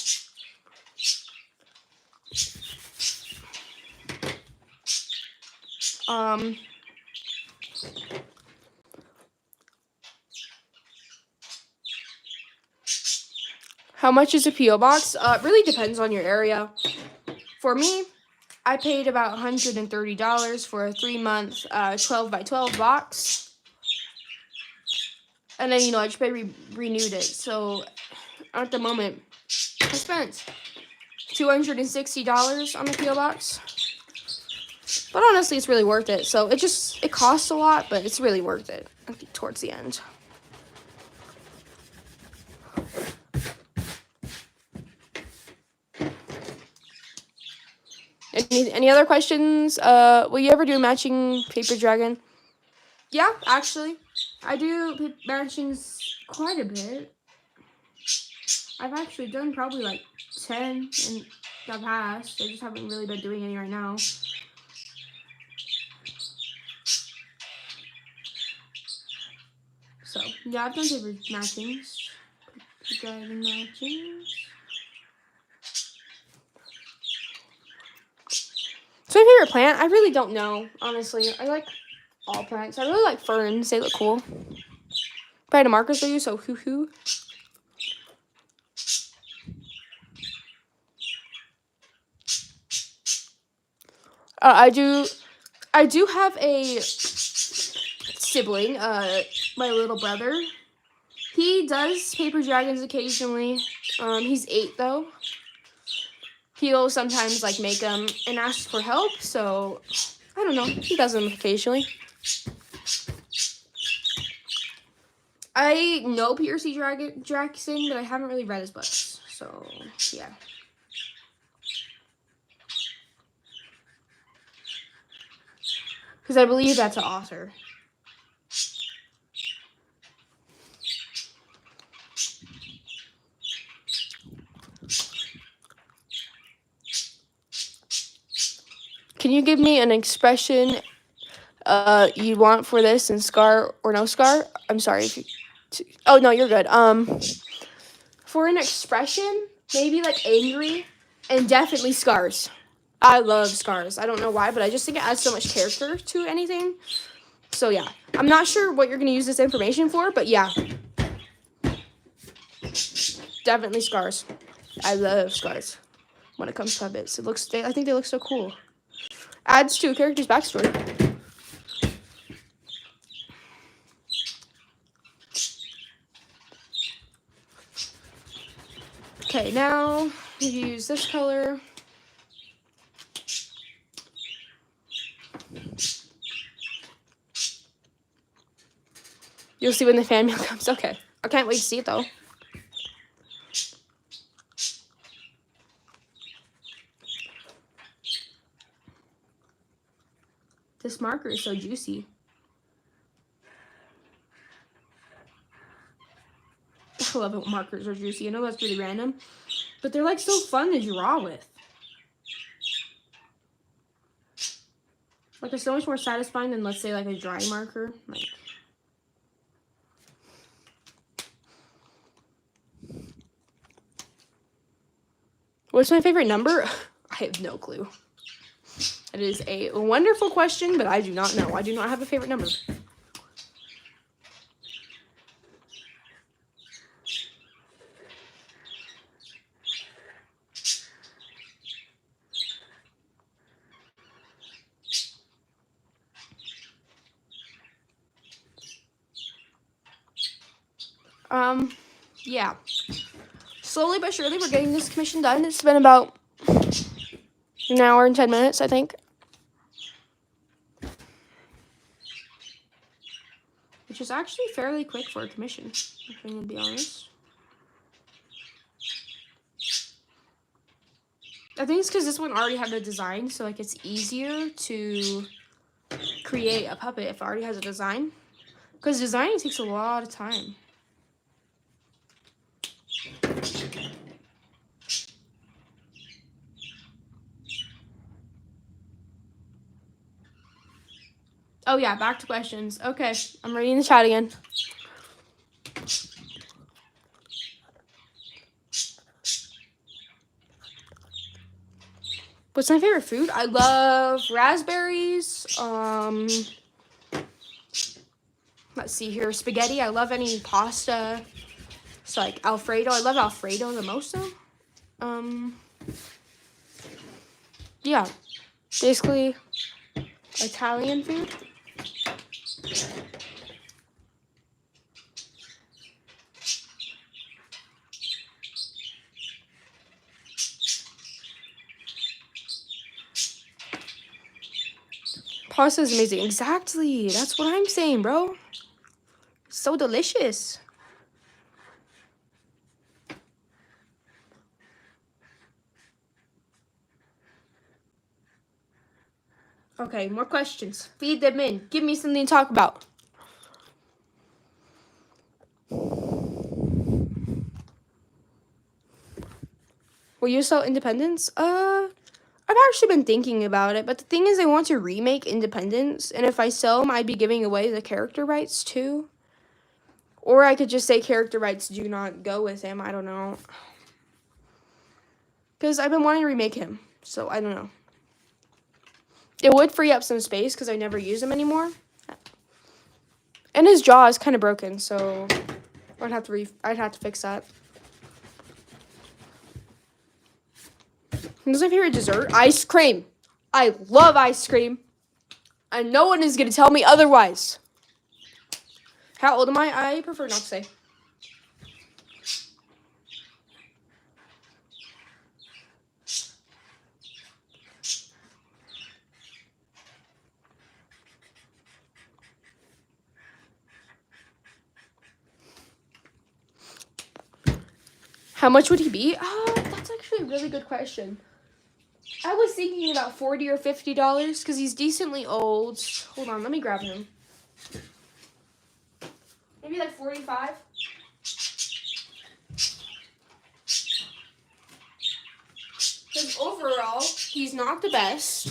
How much is a P.O. box? It really depends on your area. For me, I paid about $130 for a 3-month 12 by 12 box. And then, I just renewed it. So, at the moment, I spent $260 on the P.O. box. But honestly, it's really worth it. So, it costs a lot, but it's really worth it towards the end. Any other questions? Will you ever do matching paper dragon? Yeah, actually. I do matchings quite a bit. I've actually done probably like 10 in the past. I just haven't really been doing any right now. So, yeah, I've done paper matchings. Paper dragon matchings. So my favorite plant? I really don't know, honestly. I like all plants. I really like ferns. They look cool. But I had a markers for you, so hoo-hoo. I do have a sibling, my little brother. He does paper dragons occasionally. He's 8 though. He'll sometimes like make them and ask for help, so I don't know. He does them occasionally. I know Percy Jackson, but I haven't really read his books, so yeah. Because I believe that's an author. Can you give me an expression you want for this in scar or no scar? I'm sorry if you... Oh, no, you're good. For an expression, maybe like angry and definitely scars. I love scars. I don't know why, but I just think it adds so much character to anything. So, yeah. I'm not sure what you're going to use this information for, but yeah. Definitely scars. I love scars when it comes to puppets. I think they look so cool. Adds to a character's backstory. Okay, now we use this color. You'll see when the fan mail comes. Okay. I can't wait to see it, though. This marker is so juicy. I love it when markers are juicy. I know that's really random, but they're like so fun to draw with. Like, it's so much more satisfying than, let's say, like a dry marker. Like, what's my favorite number? I have no clue. It is a wonderful question, but I do not know. I do not have a favorite number. Yeah. Slowly but surely, we're getting this commission done. It's been about an hour and 10 minutes, I think. Which is actually fairly quick for a commission, if I'm going to be honest. I think it's because this one already had a design, so like it's easier to create a puppet if it already has a design. Because designing takes a lot of time. Oh yeah, back to questions. Okay, I'm reading the chat again. What's my favorite food? I love raspberries. Let's see here. Spaghetti. I love any pasta. It's like Alfredo. I love Alfredo the most though. Yeah. Basically Italian food. Pasta is amazing. Exactly. That's what I'm saying, bro. So delicious. Okay, more questions. Feed them in. Give me something to talk about. Will you sell Independence? I've actually been thinking about it, but the thing is I want to remake Independence, and if I sell them, I'd be giving away the character rights too. Or I could just say character rights do not go with him. I don't know. Because I've been wanting to remake him, so I don't know. It would free up some space because I never use him anymore. And his jaw is kind of broken, so I'd have to fix that. What's my favorite dessert? Ice cream. I love ice cream. And no one is going to tell me otherwise. How old am I? I prefer not to say. How much would he be? That's actually a really good question. I was thinking about $40 or $50 because he's decently old. Hold on, let me grab him. Maybe like 45. Because overall, he's not the best.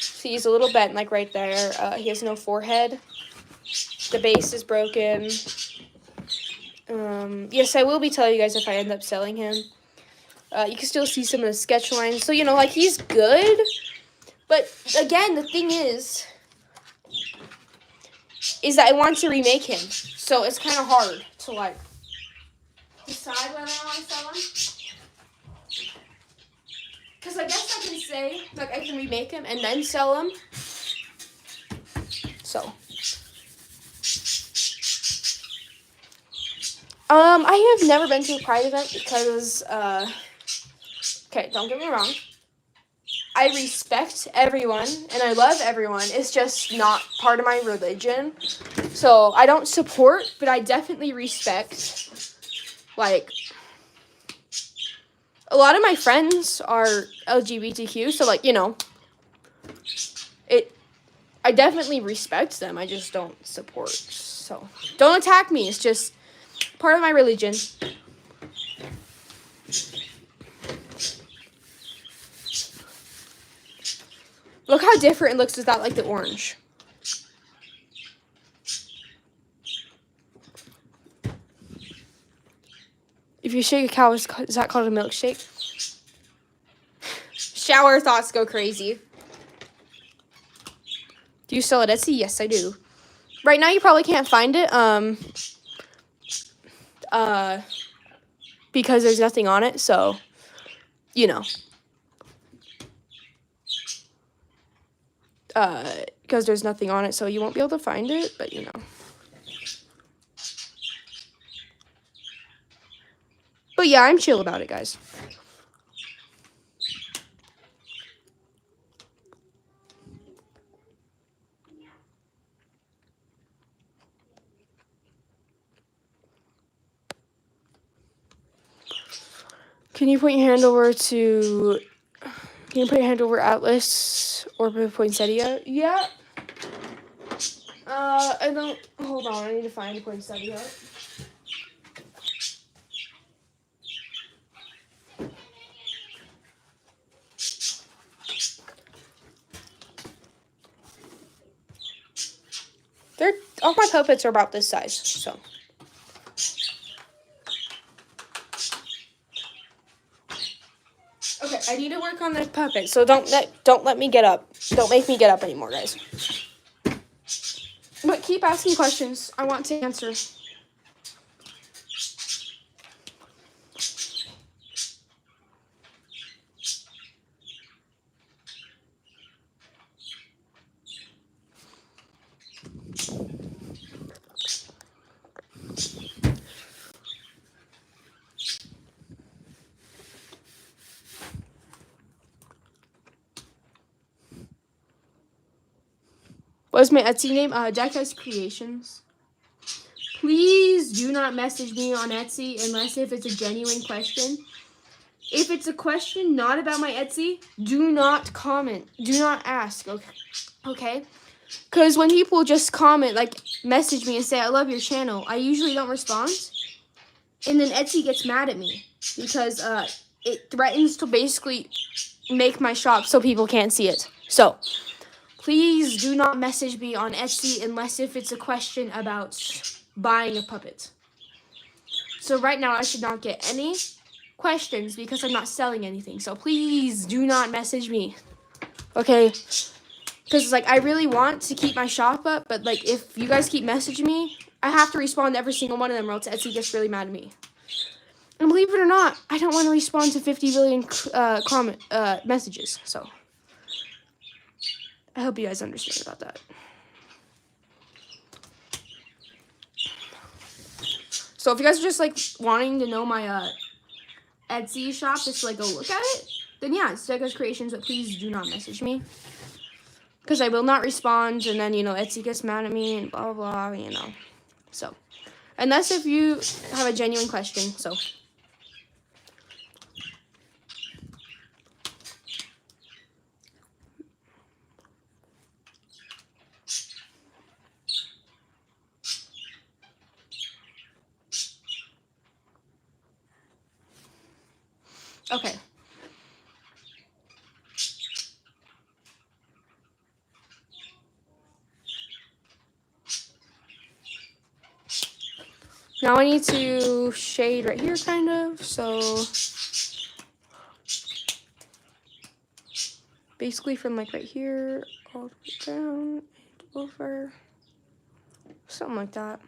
See, he's a little bent, like right there. He has no forehead. The base is broken. Yes, I will be telling you guys if I end up selling him. You can still see some of the sketch lines. So, you know, like, he's good. But, again, the thing is that I want to remake him. So, it's kind of hard to, like, decide whether I want to sell him. Because I guess I can say, like, I can remake him and then sell him. So. I have never been to a Pride event because, okay, don't get me wrong. I respect everyone, and I love everyone. It's just not part of my religion. So, I don't support, but I definitely respect, like, a lot of my friends are LGBTQ, so, like, you know, I definitely respect them. I just don't support. So, don't attack me. It's just part of my religion. Look how different it looks without, like, the orange. If you shake a cow, is that called a milkshake? Shower thoughts go crazy. Do you sell at Etsy? Yes, I do. Right now, you probably can't find it, because there's nothing on it, so, you know. Because there's nothing on it, so you won't be able to find it, but, you know. But, yeah, I'm chill about it, guys. Can you point your hand over to... Can you put your hand over Atlas or poinsettia? Yeah. I don't... Hold on, I need to find poinsettia. All my puppets are about this size, so... Okay. I need to work on this puppet, so don't let me get up. Don't make me get up anymore, guys. But keep asking questions. I want to answer. What's my Etsy name? DECA's Creations. Please do not message me on Etsy unless if it's a genuine question. If it's a question not about my Etsy, do not comment. Do not ask, okay? Because when people just comment, like message me and say, I love your channel, I usually don't respond. And then Etsy gets mad at me because it threatens to basically make my shop so people can't see it. So, please do not message me on Etsy unless if it's a question about buying a puppet. So right now I should not get any questions because I'm not selling anything. So please do not message me. Okay? Because like I really want to keep my shop up, but like if you guys keep messaging me, I have to respond to every single one of them or else Etsy gets really mad at me. And believe it or not, I don't want to respond to 50 billion messages. So I hope you guys understand about that. So if you guys are just like wanting to know my Etsy shop, just to like go look at it, then yeah, it's DECA's Creations, but please do not message me. Because I will not respond, and then, you know, Etsy gets mad at me, and blah, blah, blah, you know. So, unless if you have a genuine question, so. Okay. Now I need to shade right here, kind of, so. Basically from like right here, all the way down, and over. Something like that.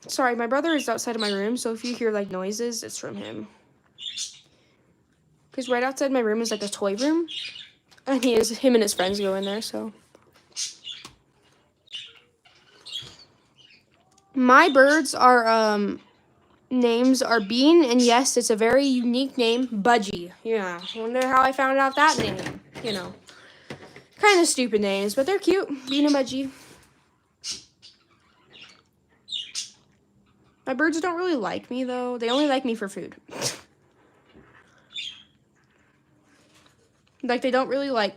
Sorry, my brother is outside of my room, so if you hear like noises, it's from him. Because right outside my room is like a toy room, and him and his friends go in there, so. My birds are, names are Bean, and yes, it's a very unique name, Budgie. Yeah, wonder how I found out that name, you know. Kind of stupid names, but they're cute, Bean and Budgie. My birds don't really like me, though. They only like me for food. Like, they don't really like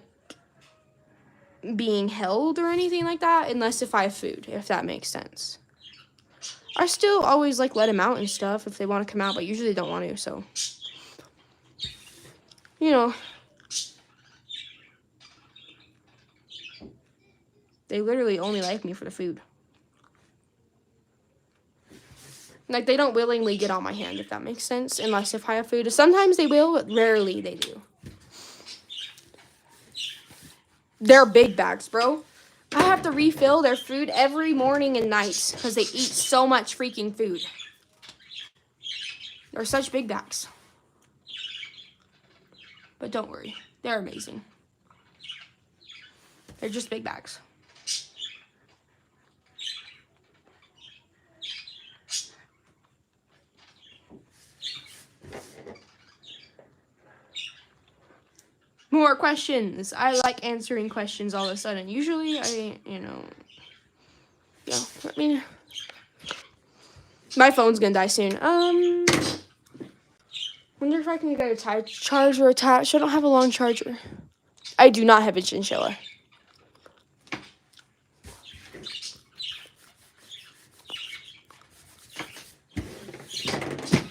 being held or anything like that, unless if I have food, if that makes sense. I still always, like, let them out and stuff if they want to come out, but usually they don't want to, so. You know. They literally only like me for the food. Like, they don't willingly get on my hand, if that makes sense, unless if I have food. Sometimes they will, but rarely they do. They're big bags, bro. I have to refill their food every morning and night because they eat so much freaking food. They're such big bags. But don't worry. They're amazing. They're just big bags. More questions. I like answering questions all of a sudden. Usually, my phone's gonna die soon. Wonder if I can get a charger attached. I don't have a long charger. I do not have a chinchilla.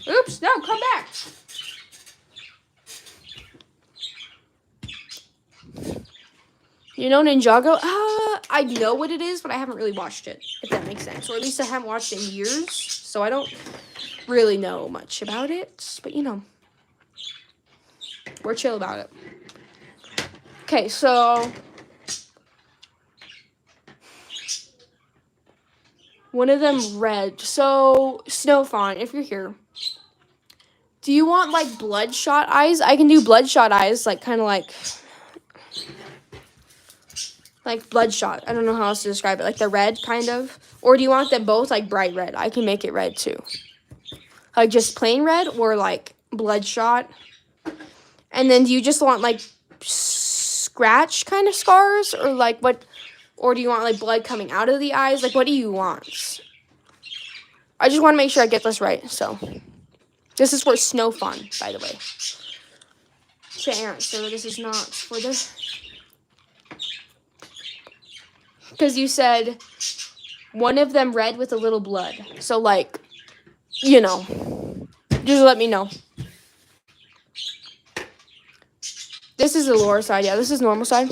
Oops, no, come back. You know Ninjago? I know what it is, but I haven't really watched it, if that makes sense. Or at least I haven't watched it in years, so I don't really know much about it. But, you know, we're chill about it. Okay, so one of them red. So, Snowfawn, if you're here, do you want, like, bloodshot eyes? I can do bloodshot eyes, like, kind of like bloodshot. I don't know how else to describe it. Like the red, kind of. Or do you want them both, like, bright red? I can make it red, too. Like, just plain red or, like, bloodshot. And then do you just want, like, scratch kind of scars? Or, like, what? Or do you want, like, blood coming out of the eyes? Like, what do you want? I just want to make sure I get this right, so. This is for Snowfawn, by the way. To answer, this is not for this. Because you said one of them red with a little blood. So, like, you know. Just let me know. This is the lower side. Yeah, this is normal side.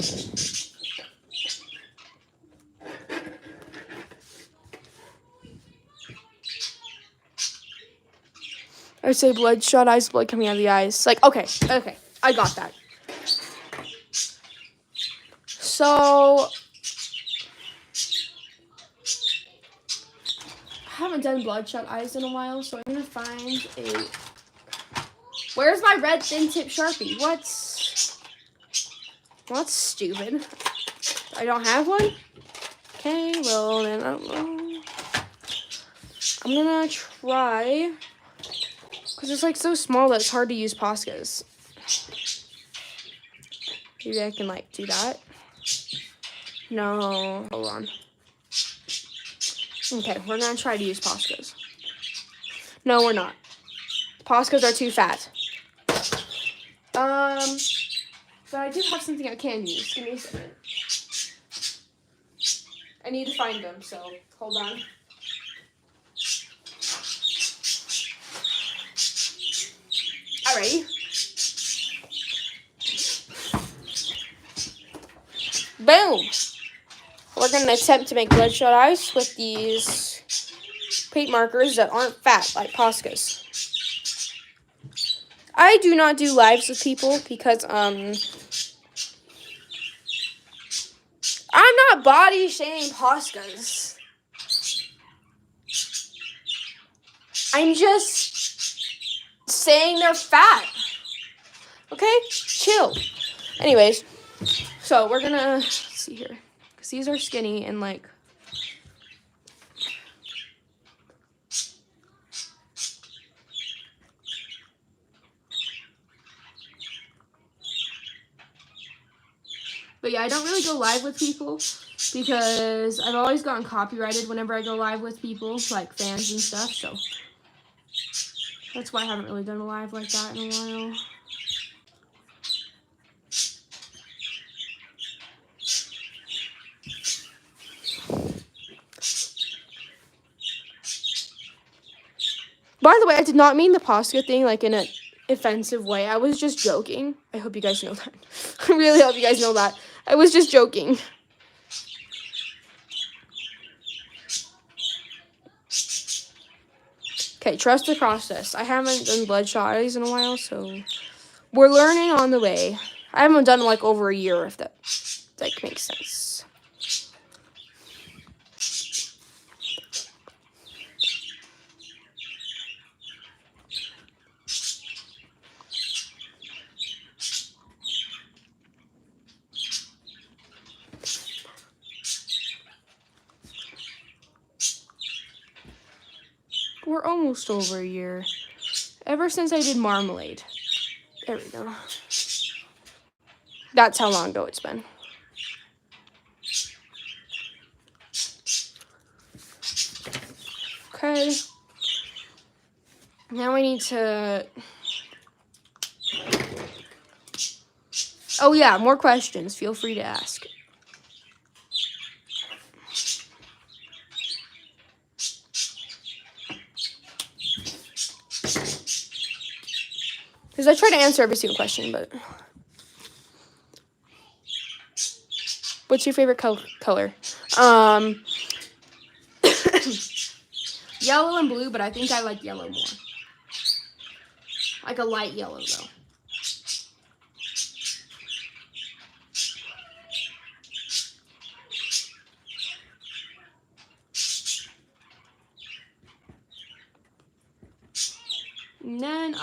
I say bloodshot eyes, blood coming out of the eyes. Like, okay, I got that. So, I haven't done bloodshot eyes in a while, so I'm gonna find a. Where's my red thin tip Sharpie? What's stupid? I don't have one? Okay, well then I don't know. I'm gonna try. Because it's like so small that it's hard to use Poscas. Maybe I can like do that. No, hold on. Okay, we're gonna try to use Poscas. No, we're not. Poscas are too fat. But I do have something I can use. Give me a second. I need to find them, so hold on. Alrighty. Boom! We're going to attempt to make bloodshot eyes with these paint markers that aren't fat, like Poscas. I do not do lives with people because, I'm not body shaming Poscas. I'm just saying they're fat. Okay? Chill. Anyways, so we're gonna see here. Because these are skinny and like. But yeah, I don't really go live with people because I've always gotten copyrighted whenever I go live with people, like fans and stuff, so that's why I haven't really done a live like that in a while. By the way, I did not mean the Posca thing like in an offensive way. I was just joking. I hope you guys know that. I really hope you guys know that. I was just joking. Okay, trust the process. I haven't done bloodshot eyes in a while, so we're learning on the way. I haven't done like over a year, if that like makes sense. We're almost over a year. Ever since I did marmalade. There we go. That's how long ago it's been. Okay. Now I need to... Oh yeah, more questions. Feel free to ask. Because I try to answer every single question, but What's your favorite color? Yellow and blue, but I think I like yellow more. Like a light yellow, though. And then,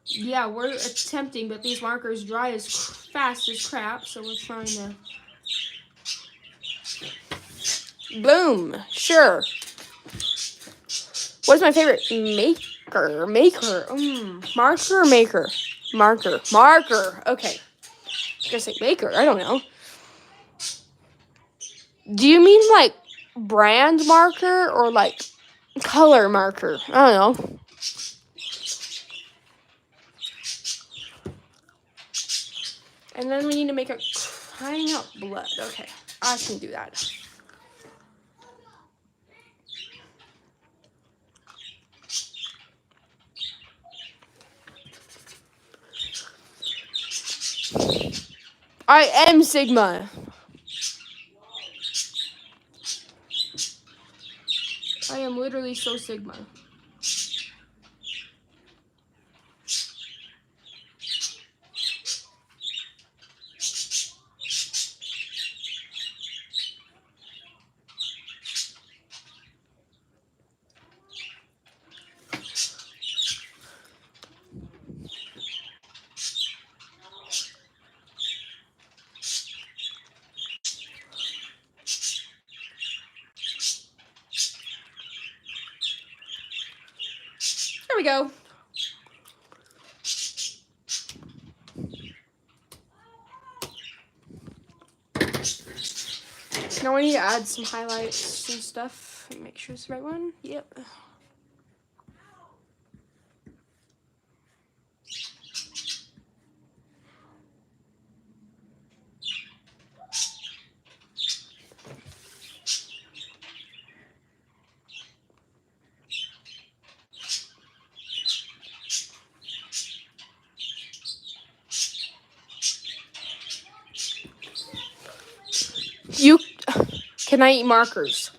yeah, we're attempting, but these markers dry as fast as crap, so we're trying to... Boom! Sure. What's my favorite maker? Marker or maker? Marker. Okay. I guess like maker. I don't know. Do you mean like brand marker or like color marker? I don't know. And then we need to make a crying out blood. Okay, I can do that. I am Sigma. I am literally so Sigma. There we go. Now I need to add some highlights and stuff and make sure it's the right one. Yep. Can I eat markers?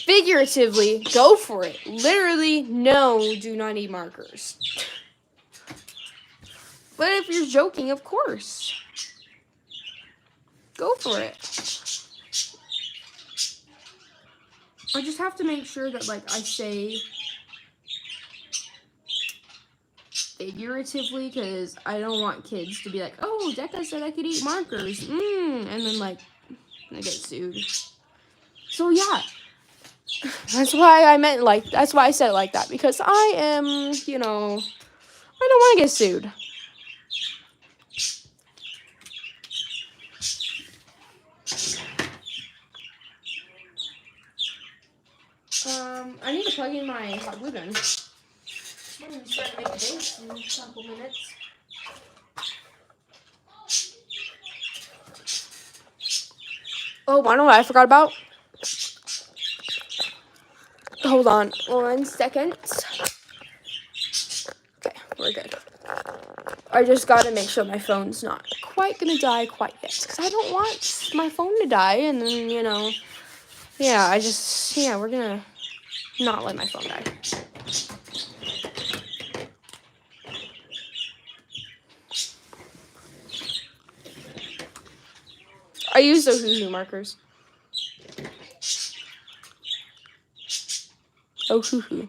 Figuratively, go for it. Literally, no, do not eat markers. But if you're joking, of course. Go for it. I just have to make sure that, like, I say figuratively, because I don't want kids to be like, oh, DECA said I could eat markers. And then, like, I get sued. So, yeah. That's why I meant, like, that's why I said it like that. Because I am, you know, I don't want to get sued. I need to plug in my hot glue gun. I'm going to start making this in a couple minutes. Oh, I know what I forgot about. Hold on 1 second. Okay, we're good. I just gotta make sure my phone's not quite gonna die quite yet. Because I don't want my phone to die and then, you know. Yeah, we're gonna not let my phone die. I use those Hoo-Hoo markers. Oh, Hoo-Hoo.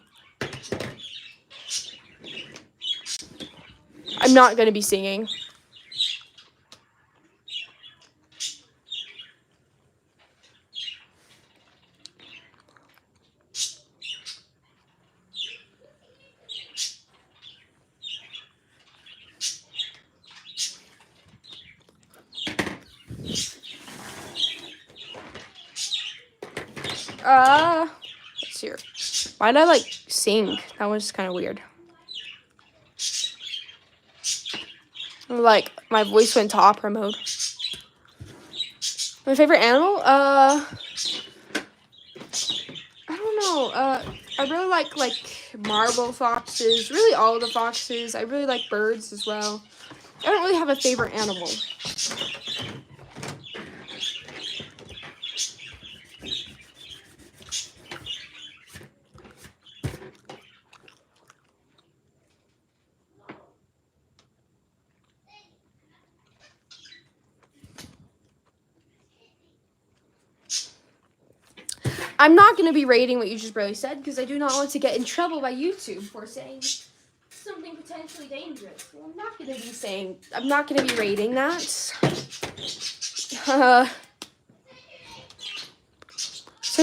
I'm not gonna be singing. Let's see here. Why did I, like, sing? That was kind of weird. Like, my voice went to opera mode. My favorite animal? I don't know. I really like marble foxes. Really all the foxes. I really like birds as well. I don't really have a favorite animal. I'm not going to be rating what you just barely said because I do not want to get in trouble by YouTube for saying something potentially dangerous. Well, I'm not going to be rating that. So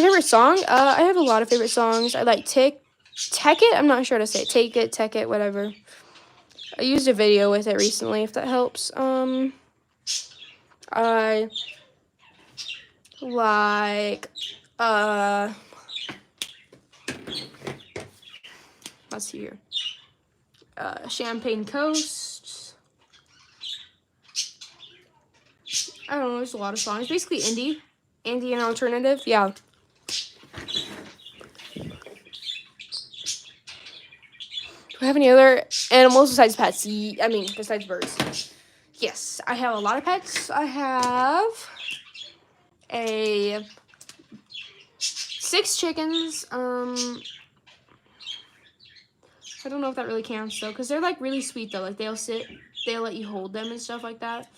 favorite song? I have a lot of favorite songs. I like Take It. I'm not sure how to say it. Take It, whatever. I used a video with it recently, if that helps. I like, let's see here. Champagne Coast. I don't know, there's a lot of songs. Basically indie and alternative, yeah. Do I have any other animals besides pets? Besides birds. Yes, I have a lot of pets. I have 6 chickens. I don't know if that really counts though, because they're like really sweet though. Like they'll let you hold them and stuff like that.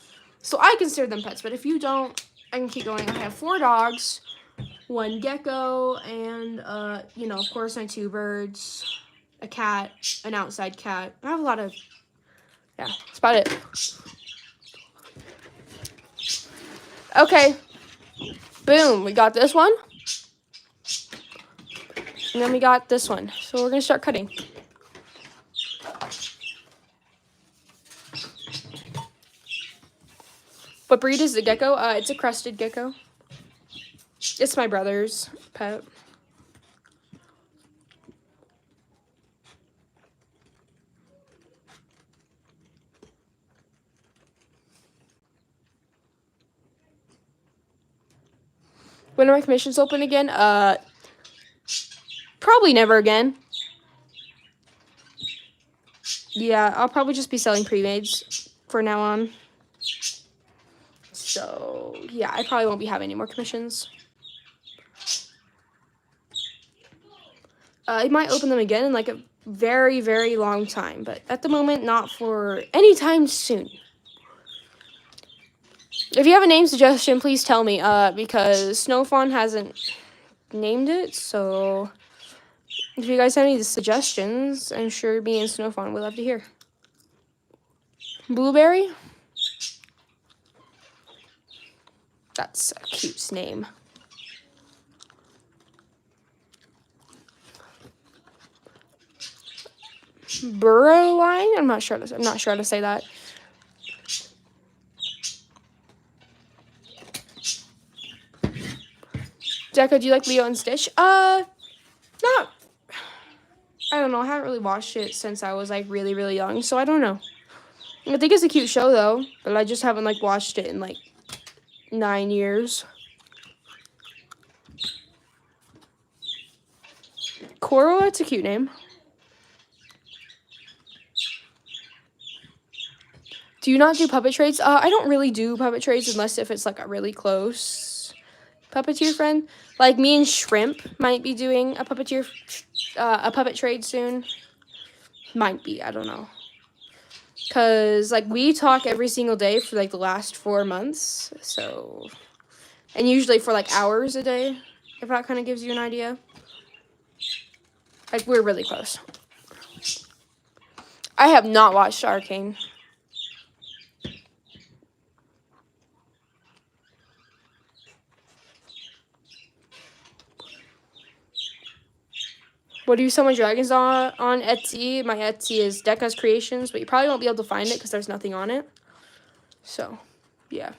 So I consider them pets, but if you don't, I can keep going. I have 4 dogs, 1 gecko, and of course my 2 birds, a cat, an outside cat. I have a lot of, yeah, that's about it. Okay, boom, we got this one, and then we got this one. So we're gonna start cutting. What breed is the gecko? It's a crested gecko. It's my brother's pet. When are my commissions open again? Probably never again. Yeah, I'll probably just be selling pre-mades for now on. So, yeah, I probably won't be having any more commissions. I might open them again in like a very, very long time, but at the moment, not for any time soon. If you have a name suggestion, please tell me, because Snowfawn hasn't named it, so if you guys have any suggestions, I'm sure me and Snowfawn would love to hear. Blueberry? That's a cute name. Burrow line? I'm not sure how to say that. Deca, do you like Leo and Stitch? I don't know. I haven't really watched it since I was like really, really young, so I don't know. I think it's a cute show though, but I just haven't like watched it in like 9 years. Coral, that's a cute name. Do you not do puppet trades? I don't really do puppet trades unless if it's like a really close puppeteer friend. Like me and Shrimp might be doing a puppet trade soon. Might be, I don't know. Cause like we talk every single day for like the last 4 months. So, and usually for like hours a day, if that kind of gives you an idea. Like we're really close. I have not watched Arcane. What do you sell my dragons on Etsy? My Etsy is DECA's Creations, but you probably won't be able to find it because there's nothing on it. So, yeah.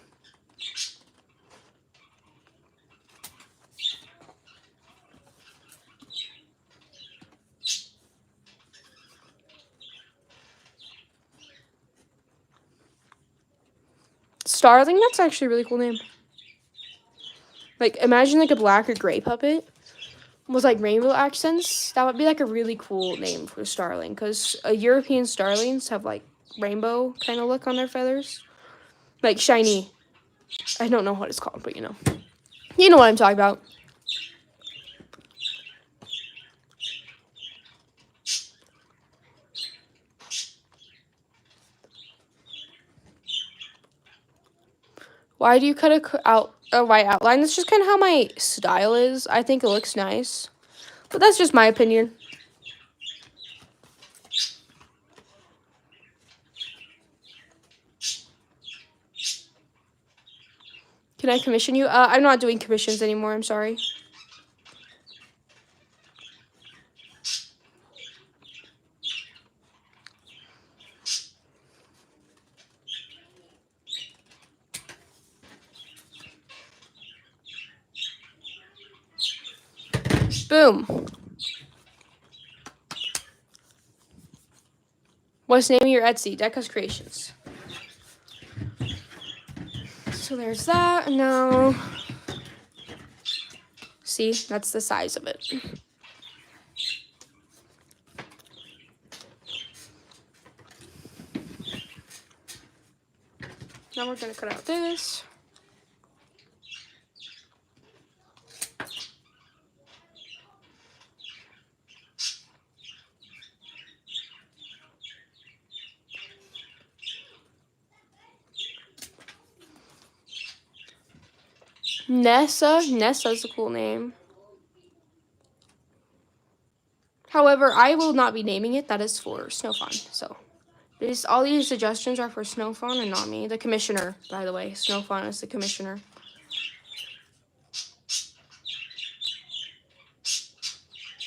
Starling, that's actually a really cool name. Like, imagine like a black or gray puppet with like rainbow accents. That would be like a really cool name for Starling, because European starlings have like rainbow kind of look on their feathers. Like shiny. I don't know what it's called, but you know. You know what I'm talking about. Why do you cut a white outline? That's just kind of how my style is. I think it looks nice. But that's just my opinion. Can I commission you? I'm not doing commissions anymore. I'm sorry. Boom. What's the name of your Etsy? DECA's Creations. So there's that. Now, see, that's the size of it. Now we're going to cut out this. Nessa's a cool name. However, I will not be naming it. That is for Snowfawn. So, all these suggestions are for Snowfawn and not me. The commissioner, by the way. Snowfawn is the commissioner.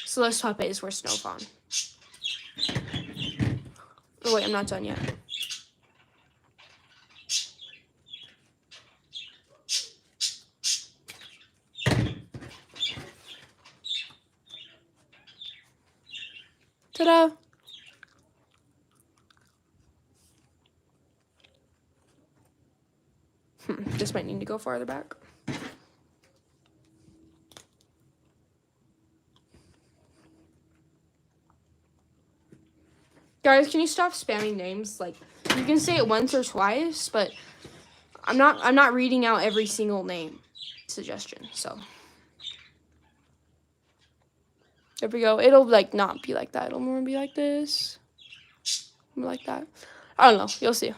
Celeste Puppet is for Snowfawn. Oh wait, I'm not done yet. Ta-da! This might need to go farther back. Guys, can you stop spamming names? Like, you can say it once or twice, but I'm not reading out every single name suggestion. So there we go. It'll like not be like that. It'll more be like this. Like that. I don't know. You'll see.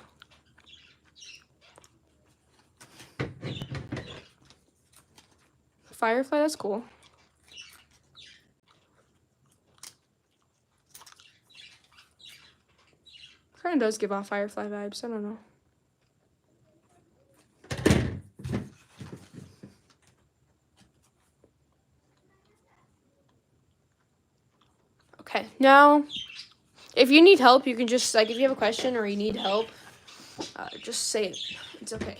Firefly, that's cool. Kind of does give off Firefly vibes. I don't know. Okay, now, if you need help, you can just, like, if you have a question or you need help, just say it. It's okay.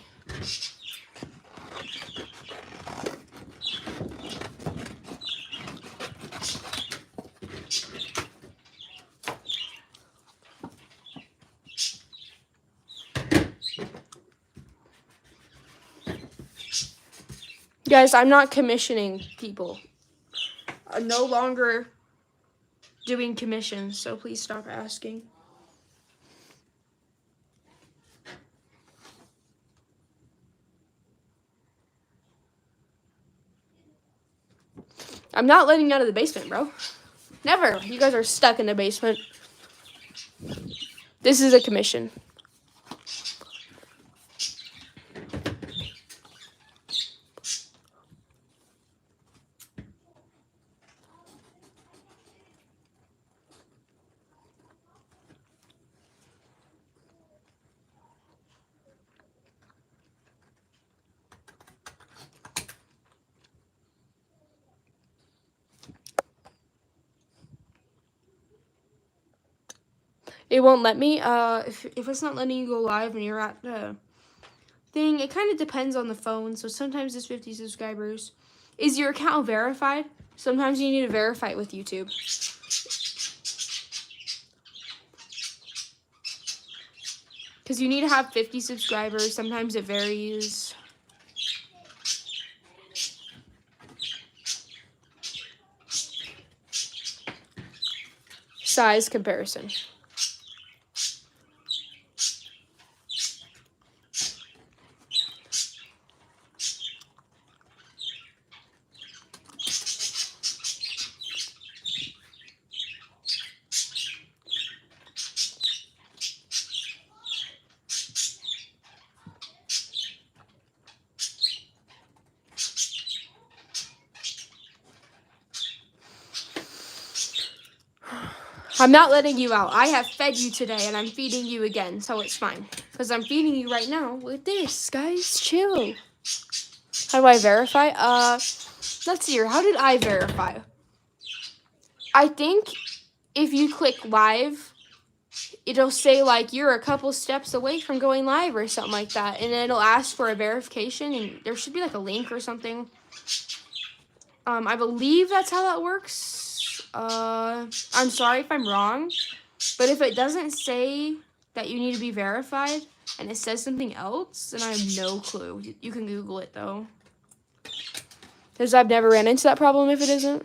Guys, I'm not commissioning people. I'm no longer doing commissions, so please stop asking. I'm not letting you out of the basement, bro. Never. You guys are stuck in the basement. This is a commission. It won't let me. If it's not letting you go live and you're at the thing, it kind of depends on the phone. So sometimes it's 50 subscribers. Is your account verified? Sometimes you need to verify it with YouTube. Because you need to have 50 subscribers. Sometimes it varies. Size comparison. I'm not letting you out. I have fed you today, and I'm feeding you again, so it's fine. Because I'm feeding you right now with this, guys. Chill. How do I verify? Let's see here. How did I verify? I think if you click live, it'll say, like, you're a couple steps away from going live or something like that. And then it'll ask for a verification, and there should be, like, a link or something. I believe that's how that works. I'm sorry if I'm wrong, but if it doesn't say that you need to be verified and it says something else, then I have no clue. You can Google it, though. Because I've never ran into that problem if it isn't.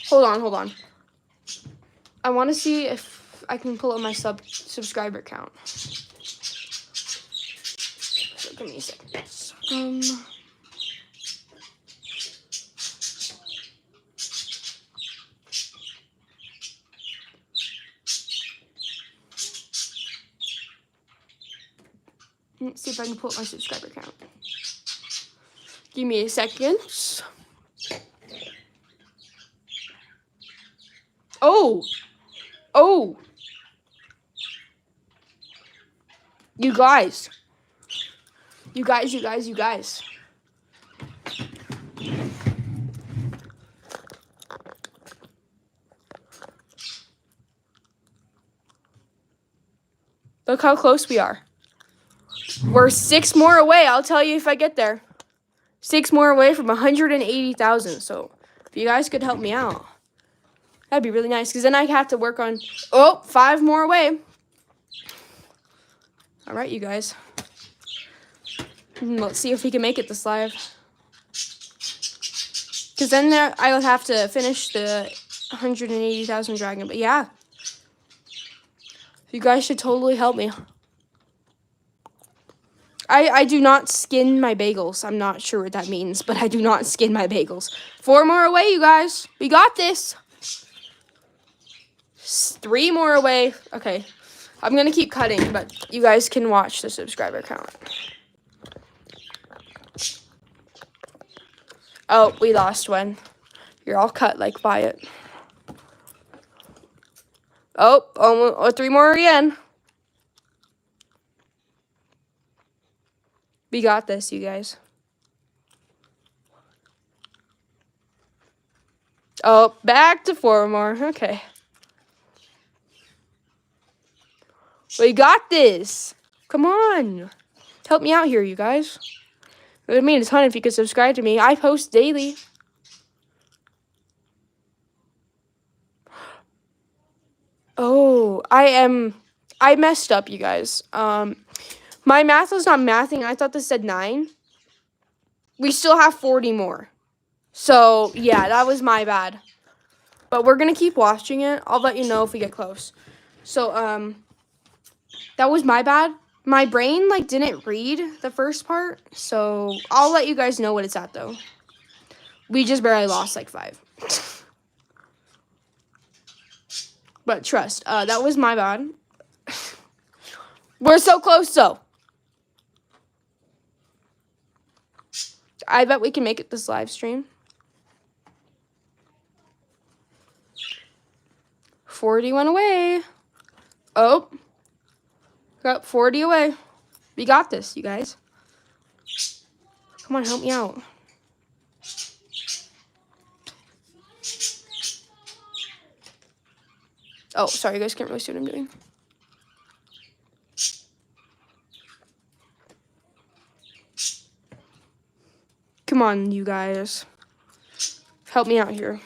Hold on. I want to see if I can pull up my subscriber count. So give me a second. Let's see if I can pull up my subscriber count. Give me a second. Oh. You guys. Look how close we are. We're 6 more away. I'll tell you if I get there. 6 more away from 180,000. So if you guys could help me out, that'd be really nice. Because then I have to work on, 5 more away. All right, you guys. Let's see if we can make it this live. Because then I'll have to finish the 180,000 dragon. But yeah. You guys should totally help me. I do not skin my bagels. I'm not sure what that means, but I do not skin my bagels. 4 more away, you guys. We got this. 3 more away. Okay. I'm going to keep cutting, but you guys can watch the subscriber count. Oh, we lost one. You're all cut like Wyatt. Oh, 3 more again. We got this, you guys. Oh, back to 4 more. Okay. We got this. Come on. Help me out here, you guys. It would mean a ton if you could subscribe to me. I post daily. Oh, I messed up, you guys. My math was not mathing. I thought this said 9. We still have 40 more. So, yeah, that was my bad. But we're going to keep watching it. I'll let you know if we get close. So, that was my bad. My brain, didn't read the first part. So, I'll let you guys know what it's at, though. We just barely lost, 5. But trust, that was my bad. We're so close, though. I bet we can make it this live stream. 41 away. Oh. Got 40 away. We got this, you guys. Come on, help me out. Oh, sorry, you guys can't really see what I'm doing. Come on, you guys. Help me out here.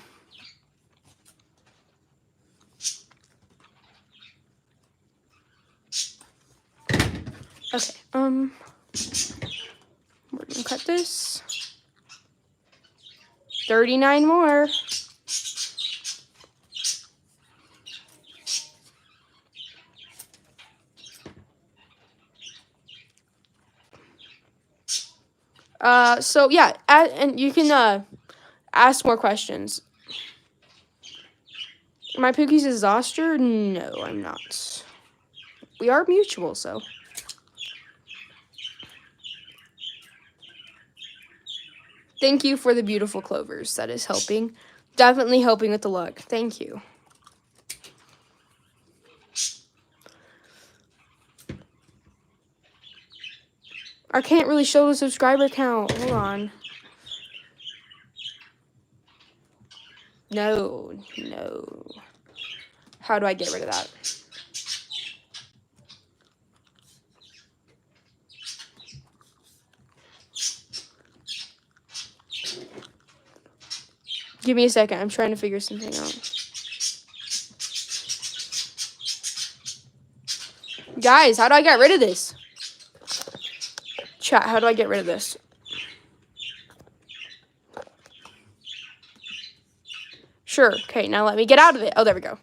Okay, we're gonna cut this. 39 more. So yeah, and you can ask more questions. Am I Pookie's exhauster? No, I'm not. We are mutual, so. Thank you for the beautiful clovers. That is helping. Definitely helping with the luck. Thank you. I can't really show the subscriber count. Hold on. No. How do I get rid of that? Give me a second. I'm trying to figure something out. Guys, how do I get rid of this? Chat, how do I get rid of this? Sure. Okay, now let me get out of it. Oh, there we go.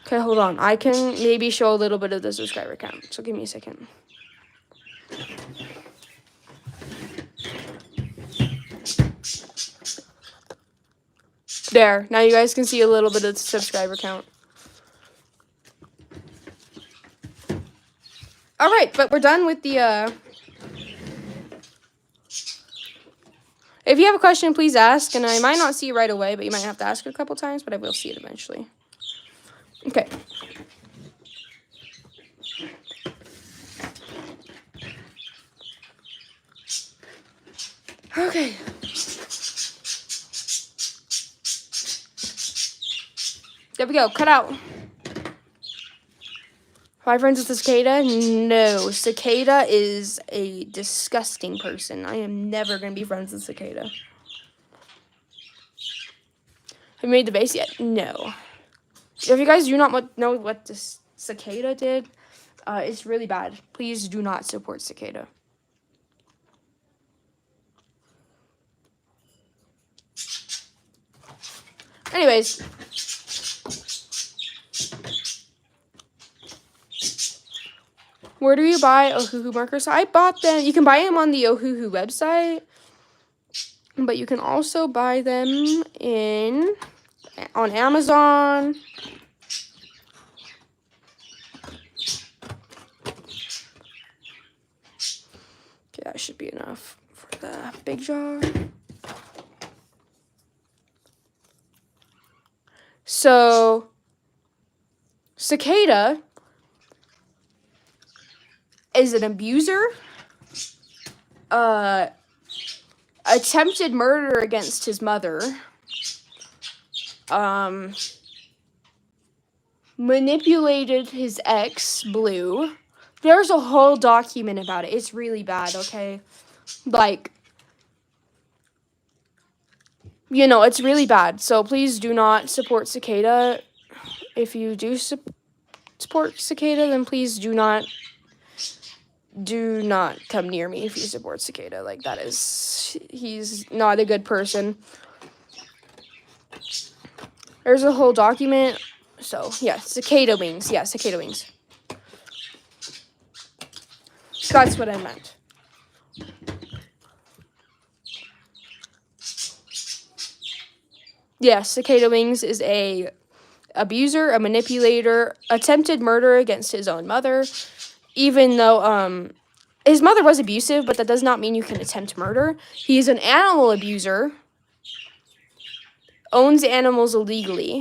Okay, hold on. I can maybe show a little bit of the subscriber count. So give me a second. There. Now you guys can see a little bit of the subscriber count. All right, but we're done with the, If you have a question, please ask, and I might not see it right away, but you might have to ask it a couple times, but I will see it eventually. Okay. Okay. There we go. Cut out. Am I friends with the cicada? No. Cicada is a disgusting person. I am never going to be friends with cicada. Have you made the base yet? No. If you guys do not know what this cicada did, it's really bad. Please do not support cicada. Anyways. Where do you buy Ohuhu markers? I bought them. You can buy them on the Ohuhu website, but you can also buy them on Amazon. Okay, that should be enough for the big jar. So, cicada is an abuser, attempted murder against his mother, manipulated his ex, Blue. There's a whole document about it. It's really bad, okay? Like, you know, it's really bad. So please do not support cicada. If you do support cicada, then please do not come near me if you support cicada. Like, he's not a good person. There's a whole document. So, yeah, cicada wings. Yeah, cicada wings. That's what I meant. Yeah, cicada wings is a abuser, a manipulator, attempted murder against his own mother. Even though his mother was abusive, but that does not mean you can attempt murder. He is an animal abuser, owns animals illegally.